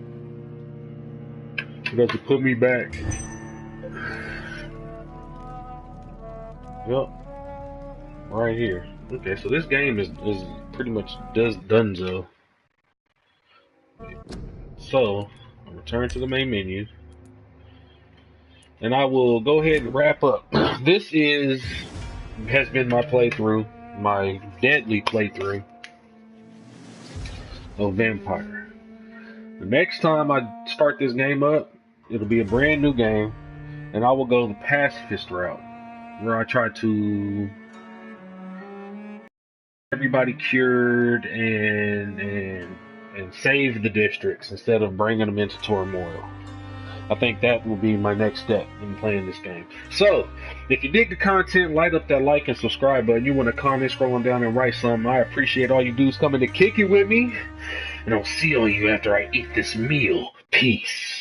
Does it put me back? Yep. Right here. Okay, so this game is pretty much donezo. So, I'll return to the main menu. And I will go ahead and wrap up. This has been my playthrough, my deadly playthrough of Vampyr. The next time I start this game up, it'll be a brand new game, and I will go the pacifist route, where I try to everybody cured and save the districts instead of bringing them into turmoil. I think that will be my next step in playing this game. So, if you dig the content, light up that like and subscribe button. You want to comment, scroll on down and write something. I appreciate all you dudes coming to kick it with me. And I'll see all you after I eat this meal. Peace.